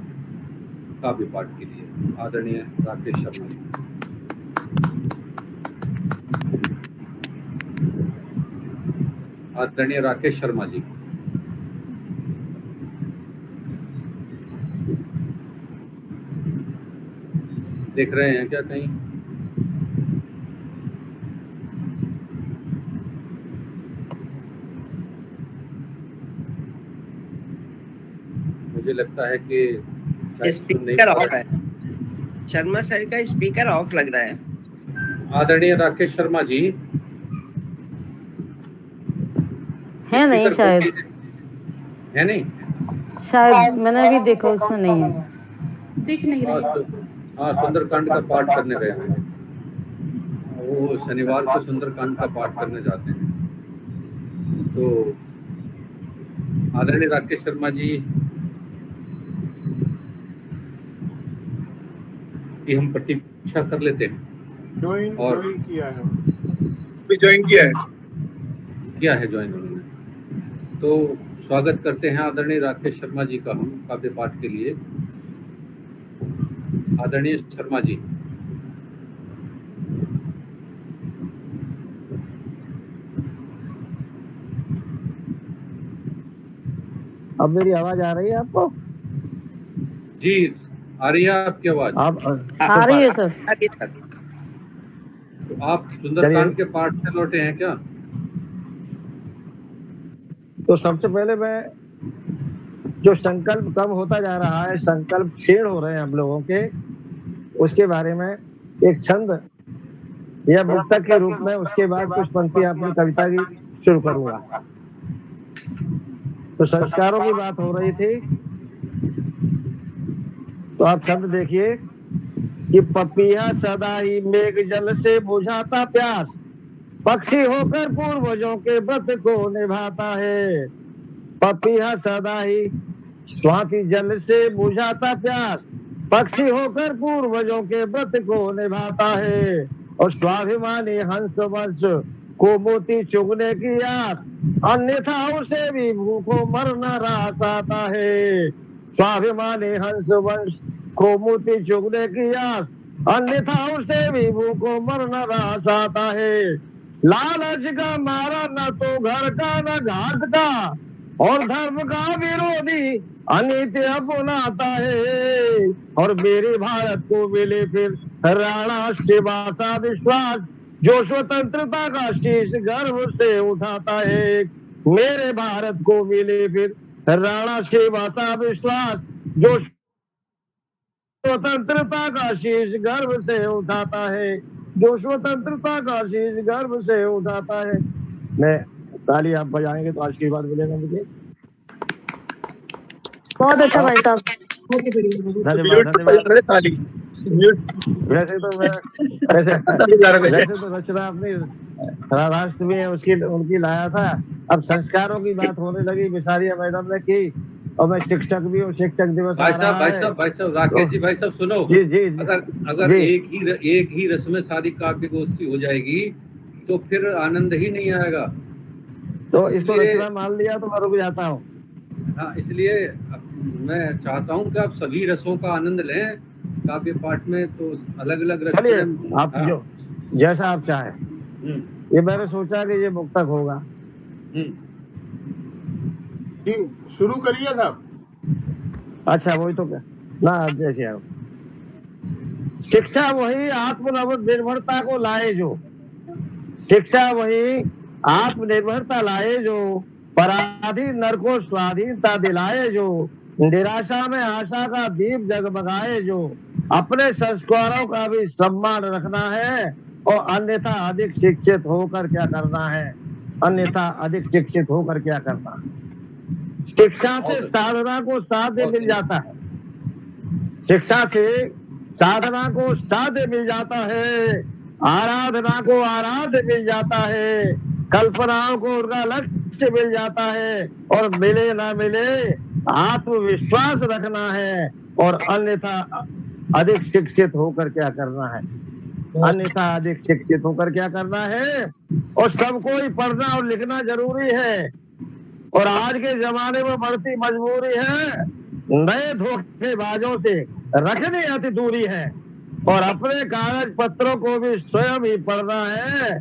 काव्य पाठ के लिए। आदरणीय राकेश शर्मा जी। आदरणीय राकेश शर्मा जी। देख रहे हैं क्या कहीं? मुझे लगता है कि स्पीकर ऑफ है, शर्मा सर का स्पीकर ऑफ लग रहा है। आदरणीय राकेश शर्मा जी है नहीं, शायद है नहीं, शायद मैंने अभी देखा उसमें नहीं है, दिख नहीं रहा। हाँ, सुंदरकांड का पाठ करने गए हैं वो, शनिवार को सुंदरकांड का पाठ करने जाते हैं। तो आदरणीय राकेश शर्मा जी की हम प्रतीक्षा कर लेते हैं। ज्वाइन किया है, ज्वाइन किया है ज्वाइन उन्होंने। तो स्वागत करते हैं आदरणीय राकेश शर्मा जी का हम काव्य पाठ के लिए। आदरणीय शर्मा जी। अब मेरी आवाज आ रही है आपको? जी आ रही है आपकी आवाज। आप आ रही है सर। तो आप सुंदरकांड के पाठ से लौटे हैं क्या? तो सबसे पहले मैं, जो संकल्प कम होता जा रहा है, संकल्प क्षीण हो रहे हैं हम लोगों के, उसके बारे में एक छंद या मुक्तक के रूप में उसके बाद कुछ पंक्ति अपनी कविता की शुरू करूंगा। तो संस्कारों की बात हो रही थी, तो आप शब्द देखिए कि पपिया सदा ही मेघ जल से बुझाता प्यास, पक्षी होकर पूर्वजों के व्रत को निभाता है। पपिया सदा ही स्वाति जल से बुझाता प्यास, पक्षी होकर पूर्वजों के व्रत को निभाता है। और स्वाभिमानी हंस वंश को मोती चुगने की आस, अन्यथा उसे भी भूखों मरना रास आता है। स्वाभिमानी हंस वंश को मोती चुगने की आस, अन्यथा उसे भी भूखों मरना रास आता है। लालच का मारा न तो घर का न घाट का, और धर्म का विरोधी अनित्य अपनाता है। और मेरे भारत को मिले फिर राणा सेवा सा विश्वास, जो स्वतंत्रता का शीश गर्व से उठाता है। मेरे भारत को मिले फिर राणा सेवा सा विश्वास, जो स्वतंत्रता का शीश गर्व से उठाता है, जो स्वतंत्रता का शीश गर्व से उठाता है। मैं ताली आप बजाएंगे तो आशीर्वाद मिलेगा मुझे। बहुत अच्छा भाई साहब। धन्यवाद। ताली। वैसे तो रचना अपनी राष्ट्र में उसकी उनकी लाया था। अब संस्कारों की बात होने लगी, विसारिया मैडम ने की, और मैं शिक्षक भी हूँ। शिक्षक दिवस भाई साहब राकेश जी, भाई साहब सुनो। जी जी। अगर एक ही रस्म में सारी काव्य गोष्ठी हो जाएगी तो फिर आनंद ही नहीं आएगा। तो इसको रचना मान लिया तो मैं रुक जाता हूँ। हाँ, इसलिए मैं चाहता हूँ कि आप सभी रसों का आनंद लें काव्य पाठ में। तो अलग अलग रस आप जो जैसा आप चाहें। ये मैंने सोचा कि ये मुक्तक होगा। जी शुरू करिए साहब। अच्छा वही तो क्या ना, जैसे आप शिक्षा वही आत्मनिर्भरता को लाए जो, शिक्षा वही आत्मनिर्भरता लाए जो, पराधीन नर को स्वाधीनता दिलाए जो, निराशा में आशा का दीप जगमगाए जो, अपने संस्कारों का भी सम्मान रखना है, और अन्यथा अधिक शिक्षित होकर क्या करना है, अन्यथा अधिक शिक्षित होकर क्या करना है। शिक्षा से साधना को साध्य मिल जाता है, शिक्षा से साधना को साध्य मिल जाता है, आराधना को आराध्य मिल जाता है, कल्पनाओं को उनका लक्ष्य मिल जाता है, और मिले ना मिले आत्मविश्वास रखना है, और अन्यथा अधिक शिक्षित होकर क्या करना है, अन्यथा अधिक शिक्षित होकर क्या करना है। और सबको ही पढ़ना और लिखना जरूरी है, और आज के जमाने में बढ़ती मजबूरी है, नए धोखेबाजों से रखनी अति दूरी है, और अपने कागज पत्रों को भी स्वयं ही पढ़ना है,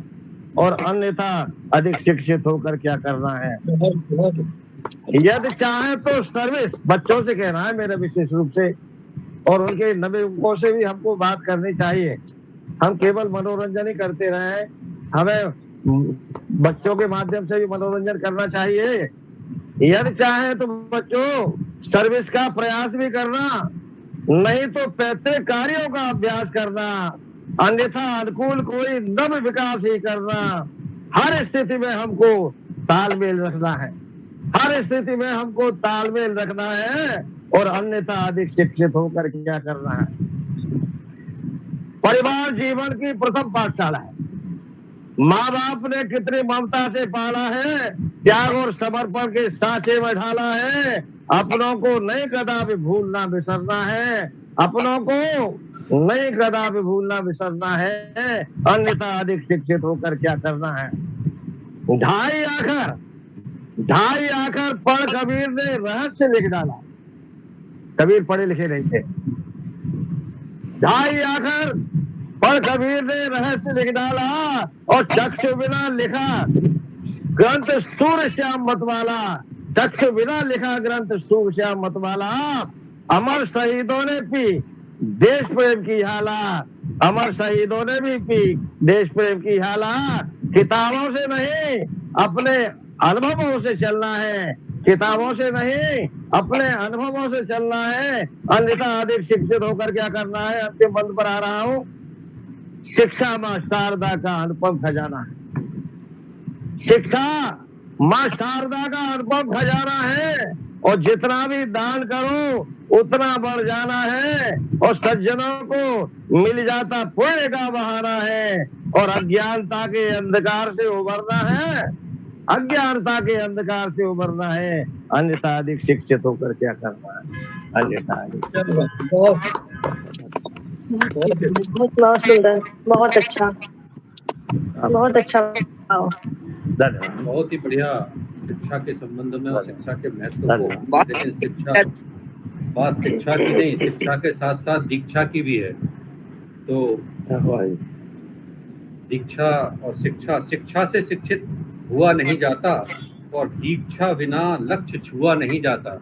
और अन्यथा अधिक शिक्षित होकर क्या करना है। यदि चाहे तो सर्विस, बच्चों से कहना है मेरा विशेष रूप से, और उनके नवयुवकों से भी हमको बात करनी चाहिए। हम केवल मनोरंजन ही करते रहे, हमें बच्चों के माध्यम से भी मनोरंजन करना चाहिए। यदि चाहे तो बच्चों सर्विस का प्रयास भी करना, नहीं तो पैतृक कार्यों का अभ्यास करना, अन्यथा अनुकूल कोई नव विकास ही करना। हर स्थिति में हमको तालमेल रखना है, हर स्थिति में हमको तालमेल रखना है, और अन्यथा अधिक शिक्षित होकर क्या करना है। परिवार जीवन की प्रथम पाठशाला है। माँ बाप ने कितनी ममता से पाला है, त्याग और समर्पण के सांचे में ढाला है। अपनों को नहीं कदापि भूलना बिसरना है, अपनों को नहीं कदापि भूलना बिसरना है, अन्यथा अधिक शिक्षित होकर क्या करना है। ढाई आखर पढ़ कबीर ने रहस्य लिख डाला। कबीर पढ़े लिखे नहीं थे। ढाई आखर पढ़ कबीर ने रहस्य लिख डाला, और चक्षु बिना लिखा ग्रंथ सूर्य श्याम मतवाला, चक्षु बिना लिखा ग्रंथ सूर्य श्याम मतवाला। अमर शहीदों ने पी देश प्रेम की हाला, अमर शहीदों ने भी पी देश प्रेम की हाला। किताबों से नहीं अपने अनुभवों से चलना है, किताबों से नहीं अपने अनुभवों से चलना है, अन्यथा अधिक शिक्षित होकर क्या करना है। अंतिम बंद पर आ रहा हूं। शिक्षा माँ शारदा का अनुपम खजाना है, शिक्षा माँ शारदा का अनुपम खजाना है, और जितना भी दान करो उतना बढ़ जाना है, और सज्जनों को मिल जाता पुण्य का बहाना है, और अज्ञानता के अंधकार से उबरना है, अज्ञानता के अंधकार से उबरना है, अन्यथा अधिक शिक्षित होकर क्या करना है, अन्यथा बहुत सुंदर, बहुत अच्छा, बहुत अच्छा धन्यवाद। बहुत ही बढ़िया शिक्षा के संबंध में और शिक्षा के महत्व को, लेकिन शिक्षा बात शिक्षा की नहीं, शिक्षा के साथ साथ दीक्षा की भी है। तो दीक्षा और शिक्षा, शिक्षा से शिक्षित हुआ नहीं जाता और दीक्षा बिना लक्ष्य छुआ नहीं जाता।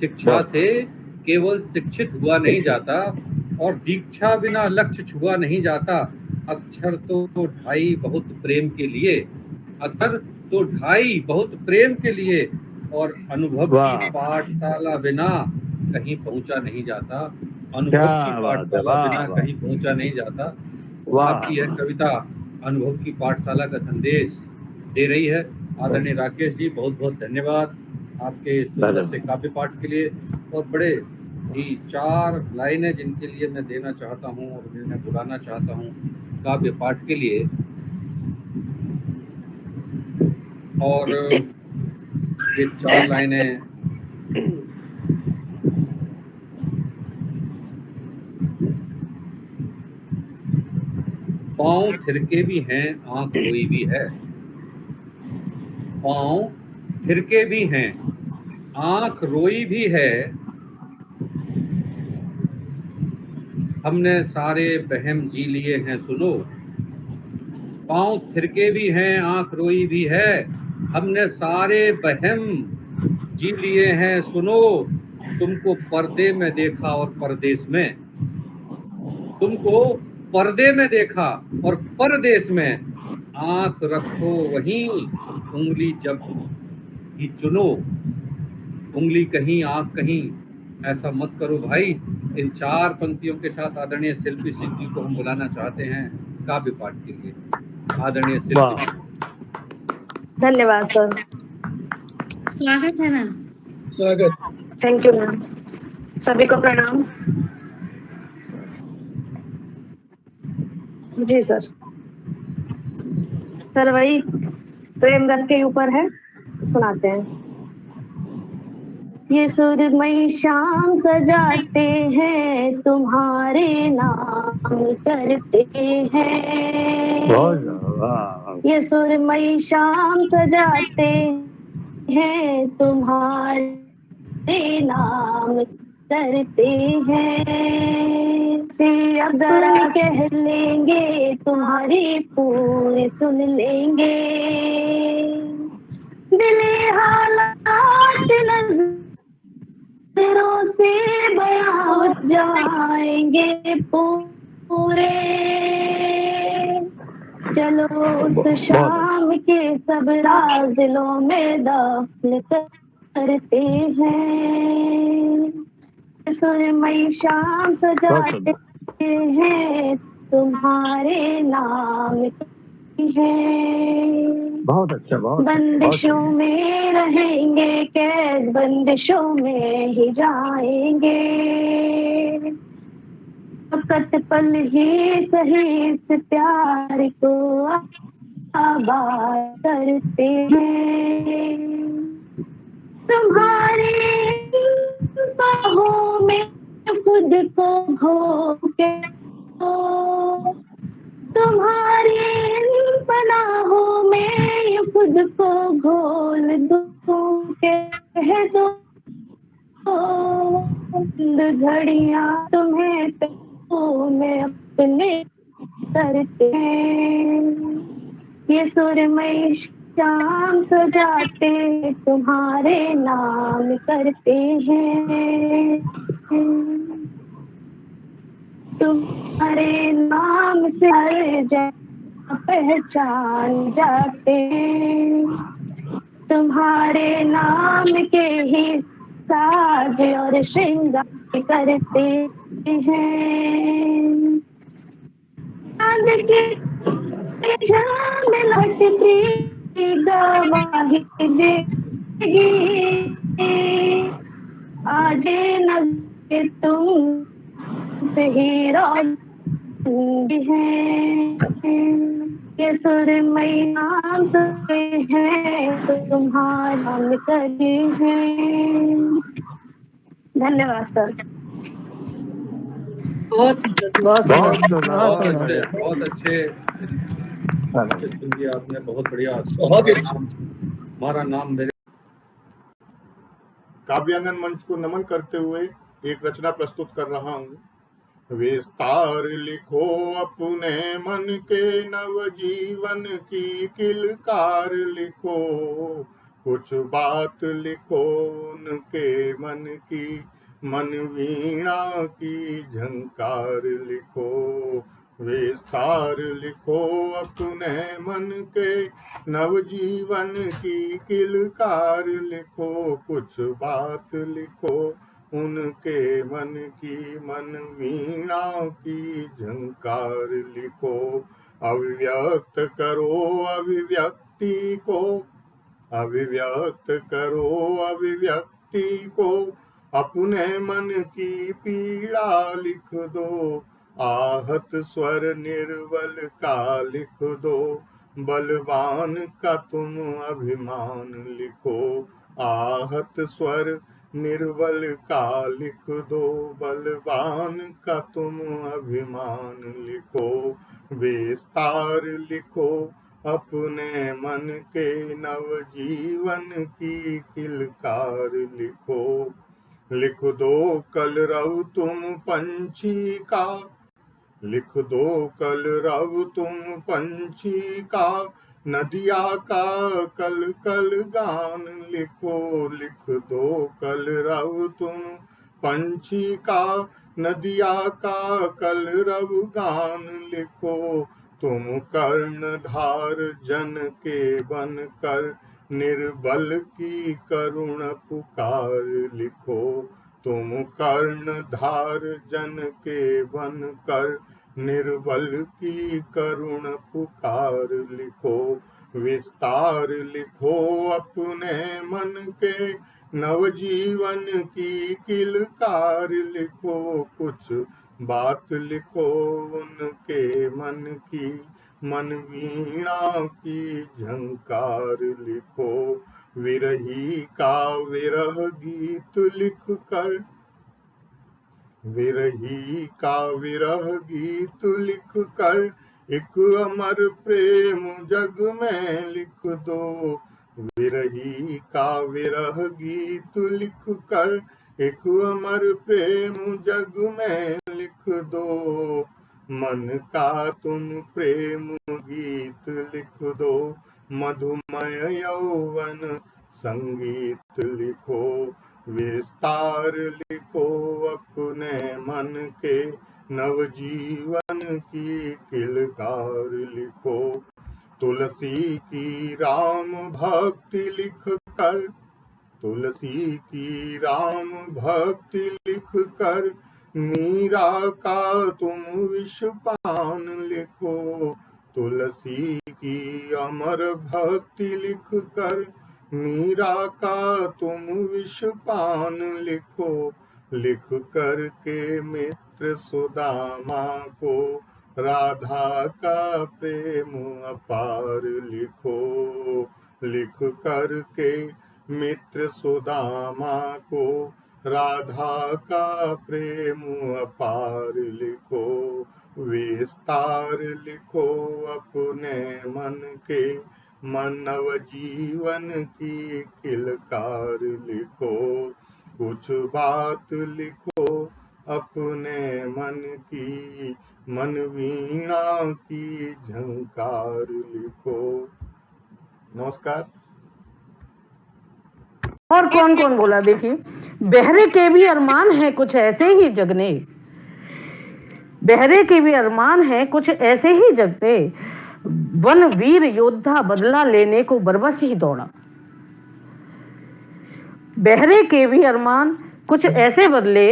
शिक्षा से केवल शिक्षित हुआ नहीं जाता और दीक्षा बिना लक्ष्य छुआ नहीं जाता। अक्षर तो ढाई बहुत प्रेम के लिए, अक्षर तो ढाई बहुत प्रेम के लिए, और अनुभव की पाठशाला बिना कहीं पहुंचा नहीं जाता। अनुभव की पाठशाला बिना कहीं पहुंचा नहीं जाता। आपकी यह कविता अनुभव की पाठशाला का संदेश दे रही है। आदरणीय राकेश जी, बहुत बहुत धन्यवाद आपके सुंदर से काव्य पाठ के लिए। और बड़े ही 4 लाइनें जिनके लिए मैं देना चाहता हूं और जिन्हें बुलाना चाहता हूं काव्य पाठ के लिए। और ये 4 लाइनें पाँव थिरके भी हैं, आंख रोई भी है। पाँव थिरके भी हैं, आंख रोई भी है। हमने सारे बहम जी लिए हैं सुनो। पाँव थिरके भी हैं, आंख रोई भी है। हमने सारे बहम जी लिए हैं सुनो। तुमको पर्दे में देखा और परदेश में, तुमको पर्दे में देखा और परदेश में। आंख रखो वहीं, उंगली जब ही चुनो। उंगली कहीं आंख कहीं, ऐसा मत करो भाई। इन 4 पंक्तियों के साथ आदरणीय शिल्पी सिंह जी को हम बुलाना चाहते हैं काव्य पाठ के लिए। आदरणीय शिल्पी सिंह। धन्यवाद सर। स्वागत है मैम। स्वागत। Thank you ma'am. सभी को प्रणाम। जी सर। सर वही प्रेम रस के ऊपर है, सुनाते हैं। ये सुरमई शाम सजाते हैं, तुम्हारे नाम करते हैं। ये सुरमई शाम सजाते हैं, तुम्हारे नाम करते हैं। अब जरा कह लेंगे, तुम्हारी पूरी सुन लेंगे। दिले हालात नजरों से बयां हो जाएंगे पूरे। चलो उस शाम के सब राज दिलों में दफन करते हैं। सुरमई शाम सजाते हैं, तुम्हारे नाम है। बहुत अच्छा। बहुत बंदिशों में रहेंगे कैद, बंदिशों में ही जाएंगे। वक्त पल ही सही इस प्यार को आबाद करते हैं। तुम्हारी बाहों में खुद को खो के, तुम्हारी पनाहों में खुद को घोल दूं के कह दो। घड़ियां तुम्हें तो मैं अपने करते हैं। ये सुरमई शाम सजाते तुम्हारे नाम करते हैं। तुम्हारे नाम से हर जगह पहचान जाते। तुम्हारे नाम के ही साज और श्रृंगार करते हैं। चांद के जाम लटकी गवाही देगी, आज न तुम से ही रोशनी है। ये सुरमई नाम से है, तो तुम्हारा नाम करते हैं। धन्यवाद सर। बहुत बहुत अच्छे आपने बहुत बढ़िया हमारा नाम मेरे काव्यांगन मंच को नमन करते हुए एक रचना प्रस्तुत कर रहा हूँ। विस्तार लिखो अपने मन के नव जीवन की किलकार लिखो, कुछ बात लिखो उनके मन की, मन वीणा की झंकार लिखो। विस्तार लिखो अपने मन के नव जीवन की किलकार लिखो, कुछ बात लिखो उनके मन की, मन वीणा की झंकार लिखो। अभिव्यक्त करो अभिव्यक्ति को, अभिव्यक्त करो अभिव्यक्ति को, अपने मन की पीड़ा लिख दो। आहत स्वर निर्बल का लिख दो, बलवान का तुम अभिमान लिखो। आहत स्वर निर्बल का लिख दो, बलवान का तुम अभिमान लिखो। विस्तार लिखो अपने मन के नव जीवन की किलकार लिखो। लिख दो कलरव तुम पंछी का, लिख दो कलरव तुम पंछी का, नदिया का कल कल गान लिखो। लिख दो कलरव तुम पंछी का, नदिया का कलरव गान लिखो। तुम कर्णधार जन के बन कर, निर्बल की करुण पुकार लिखो। तुम कर्णधार जन के बन कर, निर्बल की करुण पुकार लिखो। विस्तार लिखो अपने मन के नवजीवन की किलकार लिखो, कुछ बात लिखो उनके मन की, मन वीणा की झंकार लिखो। विरही का विरह गीत लिख कर, विरही का विरह गीत लिख कर, एक अमर प्रेम जग में लिख दो। विरही का विरह गीत लिख कर, एक अमर प्रेम जग में लिख दो। मन का तुम प्रेम गीत लिख दो, मधुमय यौवन संगीत लिखो। विस्तार लिखो अपने मन के नवजीवन की किलकार लिखो। तुलसी की राम भक्ति लिख कर, तुलसी की राम भक्ति लिख कर, मीरा का तुम विषपान लिखो। तुलसी की अमर भक्ति लिख कर, मीरा का तुम विषपान लिखो। लिख कर के मित्र सुदामा को, राधा का प्रेम अपार लिखो। लिख कर के मित्र सुदामा को, राधा का प्रेम अपार लिखो। विस्तार लिखो अपने मन के मानव जीवन की किलकार लिखो। कुछ बात लिखो अपने मन की, मन वीणा की झंकार लिखो। नमस्कार। और कौन कौन बोला देखिए, बहरे के भी अरमान है कुछ ऐसे ही जगने, बहरे के भी अरमान है कुछ ऐसे ही जगते, वन वीर योद्धा बदला लेने को बरबस ही दौड़ा। बहरे के भी अरमान कुछ ऐसे बदले,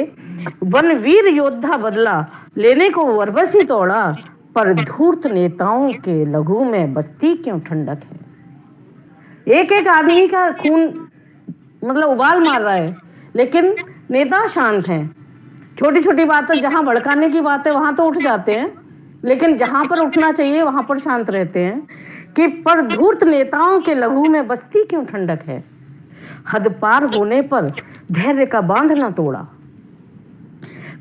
वन वीर योद्धा बदला लेने को बरबस ही दौड़ा, पर धूर्त नेताओं के लहू में बस्ती क्यों ठंडक है। एक एक आदमी का खून मतलब उबाल मार रहा है, लेकिन नेता शांत हैं। छोटी छोटी बातें जहां भड़काने की बात है वहां तो उठ जाते हैं, लेकिन जहां पर उठना चाहिए वहां पर शांत रहते हैं। कि पर धूर्त नेताओं के लहू में बस्ती क्यों ठंडक है, हद पार होने पर धैर्य का बांध न तोड़ा।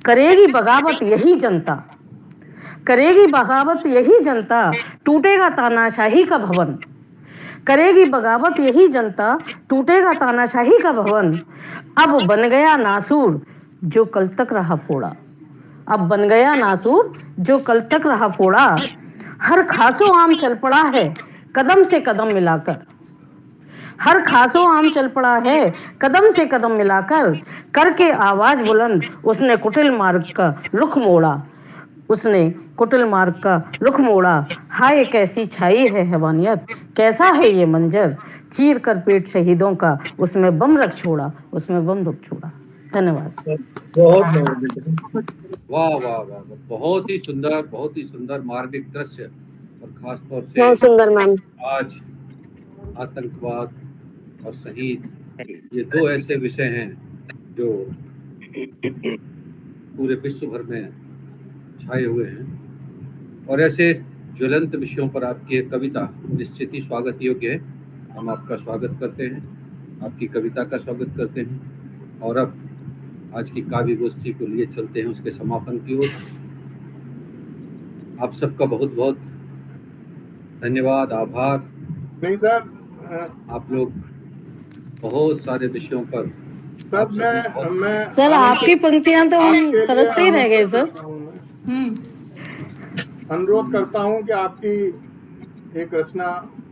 करेगी बगावत यही जनता, करेगी बगावत यही जनता, टूटेगा तानाशाही का भवन। करेगी बगावत यही जनता, टूटेगा तानाशाही का भवन। अब बन गया नासूर जो कल तक रहा फोड़ा। अब बन गया नासूर जो कल तक रहा फोड़ा। हर खासो आम चल पड़ा है कदम से कदम मिलाकर। हर खासो आम चल पड़ा है कदम से कदम मिलाकर। करके आवाज बुलंद उसने कुटिल मार्ग का रुख मोड़ा। उसने कुटिल मार्ग का रुख मोड़ा। हाय कैसी छाई है हैवानियत, कैसा है ये मंजर। चीर कर पेट शहीदों का उसमें बम रख छोड़ा, उसमें बम रख छोड़ा। धन्यवाद। वाह वाह वाह वाह, बहुत ही सुंदर मार्मिक दृश्य। और खास तौर से बहुत सुंदर मैम। आज आतंकवाद और शहीद, ये दो ऐसे विषय हैं जो पूरे विश्व भर में छाए हुए हैं। और ऐसे ज्वलंत विषयों पर आपकी एक कविता निश्चित ही स्वागत योग्य है। हम आपका स्वागत करते हैं, आपकी कविता का स्वागत करते हैं। और अब आज की काव्य गोष्ठी को लिए चलते हैं उसके समापन की ओर। आप सबका बहुत बहुत धन्यवाद, आभार। नहीं सर, आप लोग बहुत सारे विषयों पर सर मैं सर आपकी पंक्तियां तो हम आपके तरसते ही लिए रह गए सर। अनुरोध करता हूं कि आपकी एक रचना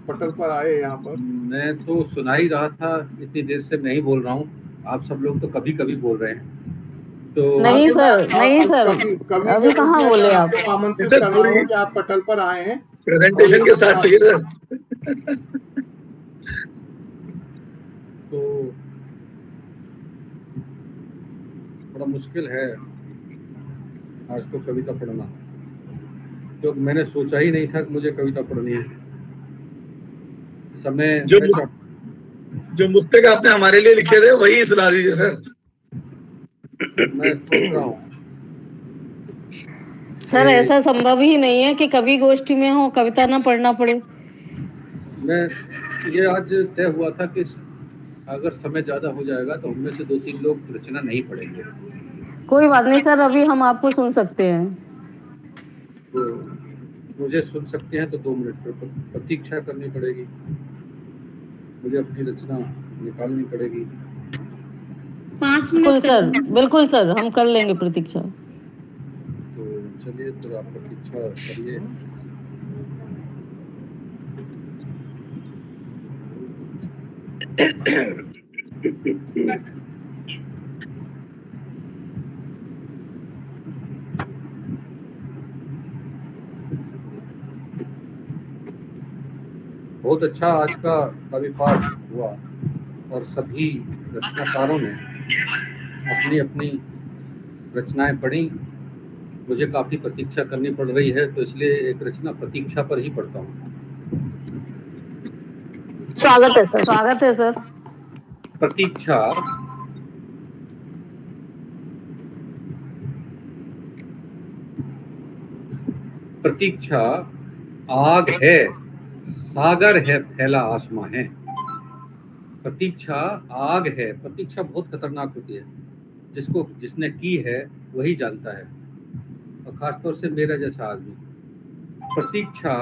पटल पर आए यहाँ पर। मैं तो सुना ही रहा था, इतनी देर से मैं ही बोल रहा हूँ। आप सब लोग तो कभी कभी बोल रहे हैं। तो नहीं सर, नहीं सर, अभी कहाँ बोले आप। आपको आमंत्रित कर रहा हूं कि आप पटल पर आए हैं प्रेजेंटेशन के साथ चाहिए सर। तो बड़ा मुश्किल है आज तो कविता पढ़ना, तो मैंने सोचा ही नहीं था कि मुझे कविता पढ़नी है। समय जो मुक्तक आपने हमारे लिए लिखे थे वही सुना दीजिए सर। मैं सोच रहा हूँ सर ऐसा संभव ही नहीं है कि कवि गोष्ठी में हो कविता ना पढ़ना पड़े। मैं ये आज तय हुआ था कि अगर समय ज्यादा हो जाएगा तो उनमें से 2-3 लोग रचना नहीं पढ़ेंगे। कोई बात नहीं सर, अभी हम आपको सुन सकते हैं। तो मुझे सुन सकते हैं तो 2 मिनट पर प्रतीक्षा करनी पड़ेगी, मुझे अपनी रचना निकालनी पड़ेगी। 5 बिल्कुल मिनट सर, बिल्कुल सर, हम कर लेंगे प्रतीक्षा। तो चलिए, तो आप प्रतीक्षा करिए। बहुत अच्छा आज का कवि पाठ हुआ और सभी रचनाकारों ने अपनी अपनी रचनाएं पढ़ी। मुझे काफी प्रतीक्षा करनी पड़ रही है, तो इसलिए एक रचना प्रतीक्षा पर ही पढ़ता हूँ। स्वागत है सर। स्वागत है सर। प्रतीक्षा। प्रतीक्षा आग है, सागर है, फैला आसमां है। प्रतीक्षा आग है। प्रतीक्षा बहुत खतरनाक होती है, जिसने की है वही जानता है, और खासतौर से मेरा जैसा आदमी। प्रतीक्षा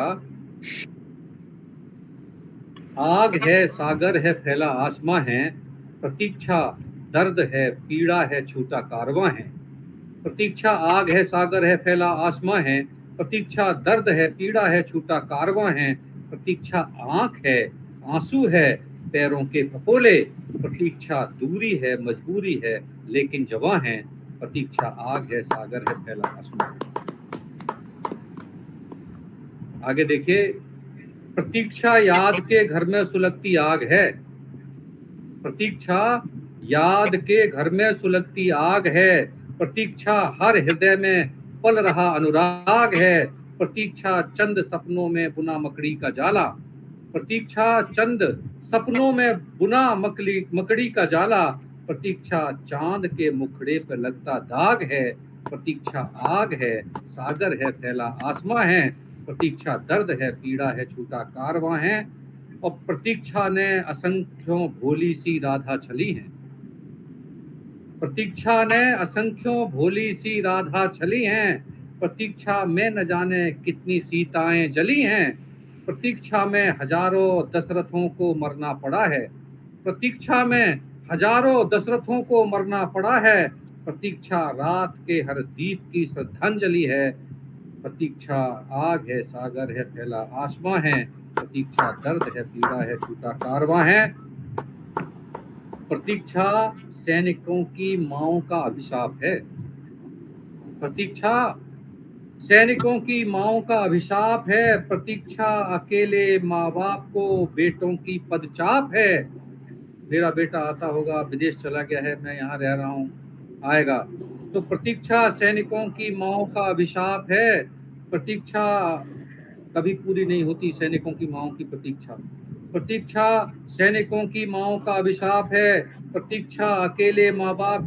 आग है, सागर है, फैला आसमां है। प्रतीक्षा दर्द है, पीड़ा है, छूटा कारवां है। प्रतीक्षा आग है, सागर है, फैला आसमां है। प्रतीक्षा दर्द है, पीड़ा है, छूटा कारवां है। प्रतीक्षा आंख है, आंसू है, पैरों के फफोले। प्रतीक्षा दूरी है, मजबूरी है, लेकिन जवां है। प्रतीक्षा आग है, सागर है, फैला आसमां है। आगे देखिए। प्रतीक्षा याद के घर में सुलगती आग है। प्रतीक्षा याद के घर में सुलगती आग है। प्रतीक्षा हर हृदय में पल रहा अनुराग है। प्रतीक्षा चंद सपनों में बुना मकड़ी का जाला। प्रतीक्षा चंद सपनों में बुना मकड़ी का जाला। प्रतीक्षा चांद के मुखड़े पर लगता दाग है। प्रतीक्षा आग है, सागर है, फैला आसमां है। प्रतीक्षा दर्द है, पीड़ा है, छूटा कारवां है। और प्रतीक्षा ने असंख्यों भोली सी राधा छली है। प्रतीक्षा ने असंख्यों भोली सी राधा छली हैं, प्रतीक्षा में न जाने कितनी सीताएं जली हैं, प्रतीक्षा में हजारों दशरथों को मरना पड़ा है, प्रतीक्षा में हजारों दशरथों को मरना पड़ा है, प्रतीक्षा रात के हर दीप की श्रद्धांजलि है, प्रतीक्षा आग है, सागर है, फैला आसमां है, प्रतीक्षा दर्द है, पीड़ा है, छूटा कारवां है, प्रतीक्षा सैनिकों की माओं का अभिशाप है, प्रतीक्षा सैनिकों की माओं का अभिशाप है, प्रतीक्षा अकेले माँ बाप को बेटों की पदचाप है। मेरा बेटा आता होगा, विदेश चला गया है, मैं यहाँ रह रहा हूँ, आएगा। तो प्रतीक्षा सैनिकों की माओं का अभिशाप है, प्रतीक्षा कभी पूरी नहीं होती, सैनिकों की माओं की प्रतीक्षा। प्रतीक्षा सैनिकों की माओं का अभिशाप है, प्रतीक्षा अकेले माँ बाप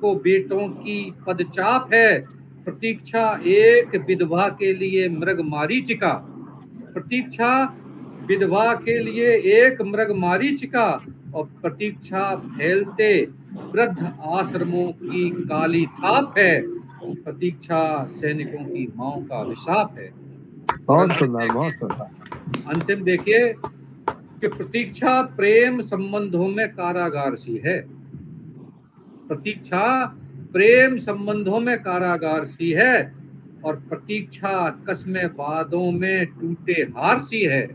को बेटों की पदचाप है, प्रतीक्षा एक विधवा के लिए मृग मारीचिका, प्रतीक्षा विधवा के लिए एक मृग मारीचिका, और प्रतीक्षा फैलते वृद्ध आश्रमों की काली थाप है, प्रतीक्षा सैनिकों की माओं का अभिशाप है। बहुत सुंदर, बहुत सुंदर। अंतिम देखिए कि प्रतीक्षा प्रेम संबंधों में कारागार सी है, प्रतीक्षा प्रेम संबंधों में कारागार सी है, और प्रतीक्षा कस्में वादों में टूटे हार सी है,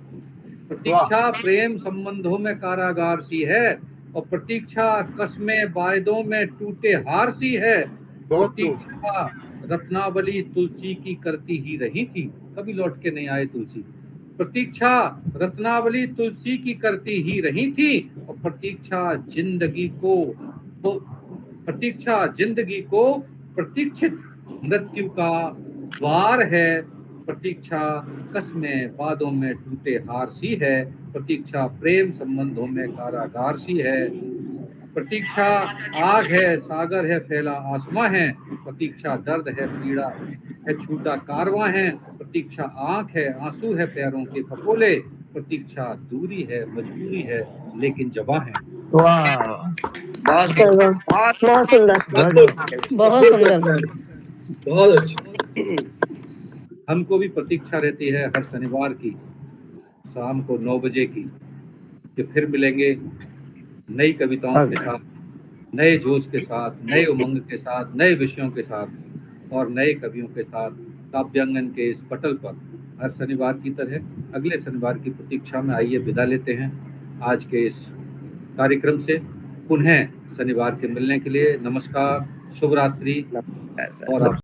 प्रतीक्षा प्रेम संबंधों में कारागार सी है, और प्रतीक्षा कस्में वादों में टूटे हार सी है, प्रतीक्षा रत्नावली तुलसी की करती ही रही थी, कभी लौट के नहीं आए तुलसी, प्रतीक्षा रत्नावली तुलसी की करती ही रही थी, और प्रतीक्षा जिंदगी को प्रतीक्षित मृत्यु का द्वार है, प्रतीक्षा कस्में वादों में टूटे हार सी है, प्रतीक्षा प्रेम संबंधों में कारागार सी है, प्रतीक्षा आग है, सागर है, फैला आसमां है, प्रतीक्षा दर्द है, पीड़ा है, छूटा कारवां है, प्रतीक्षा आंख है, आंसू है, पैरों के फपोले, प्रतीक्षा दूरी है, मजबूरी है, लेकिन जवां है। बहुत बहुत सुंदर, बहुत सुंदर। बहुत अच्छा। हमको भी प्रतीक्षा रहती है हर शनिवार की शाम को 9 बजे की, कि फिर मिलेंगे नई कविताओं के साथ, नए जोश के साथ, नए उमंग के साथ, नए विषयों के साथ और नए कवियों के साथ काव्यांगन के इस पटल पर हर शनिवार की तरह अगले शनिवार की प्रतीक्षा में आइए विदा लेते हैं आज के इस कार्यक्रम से। पुनः शनिवार के मिलने के लिए नमस्कार, शुभ रात्रि और आप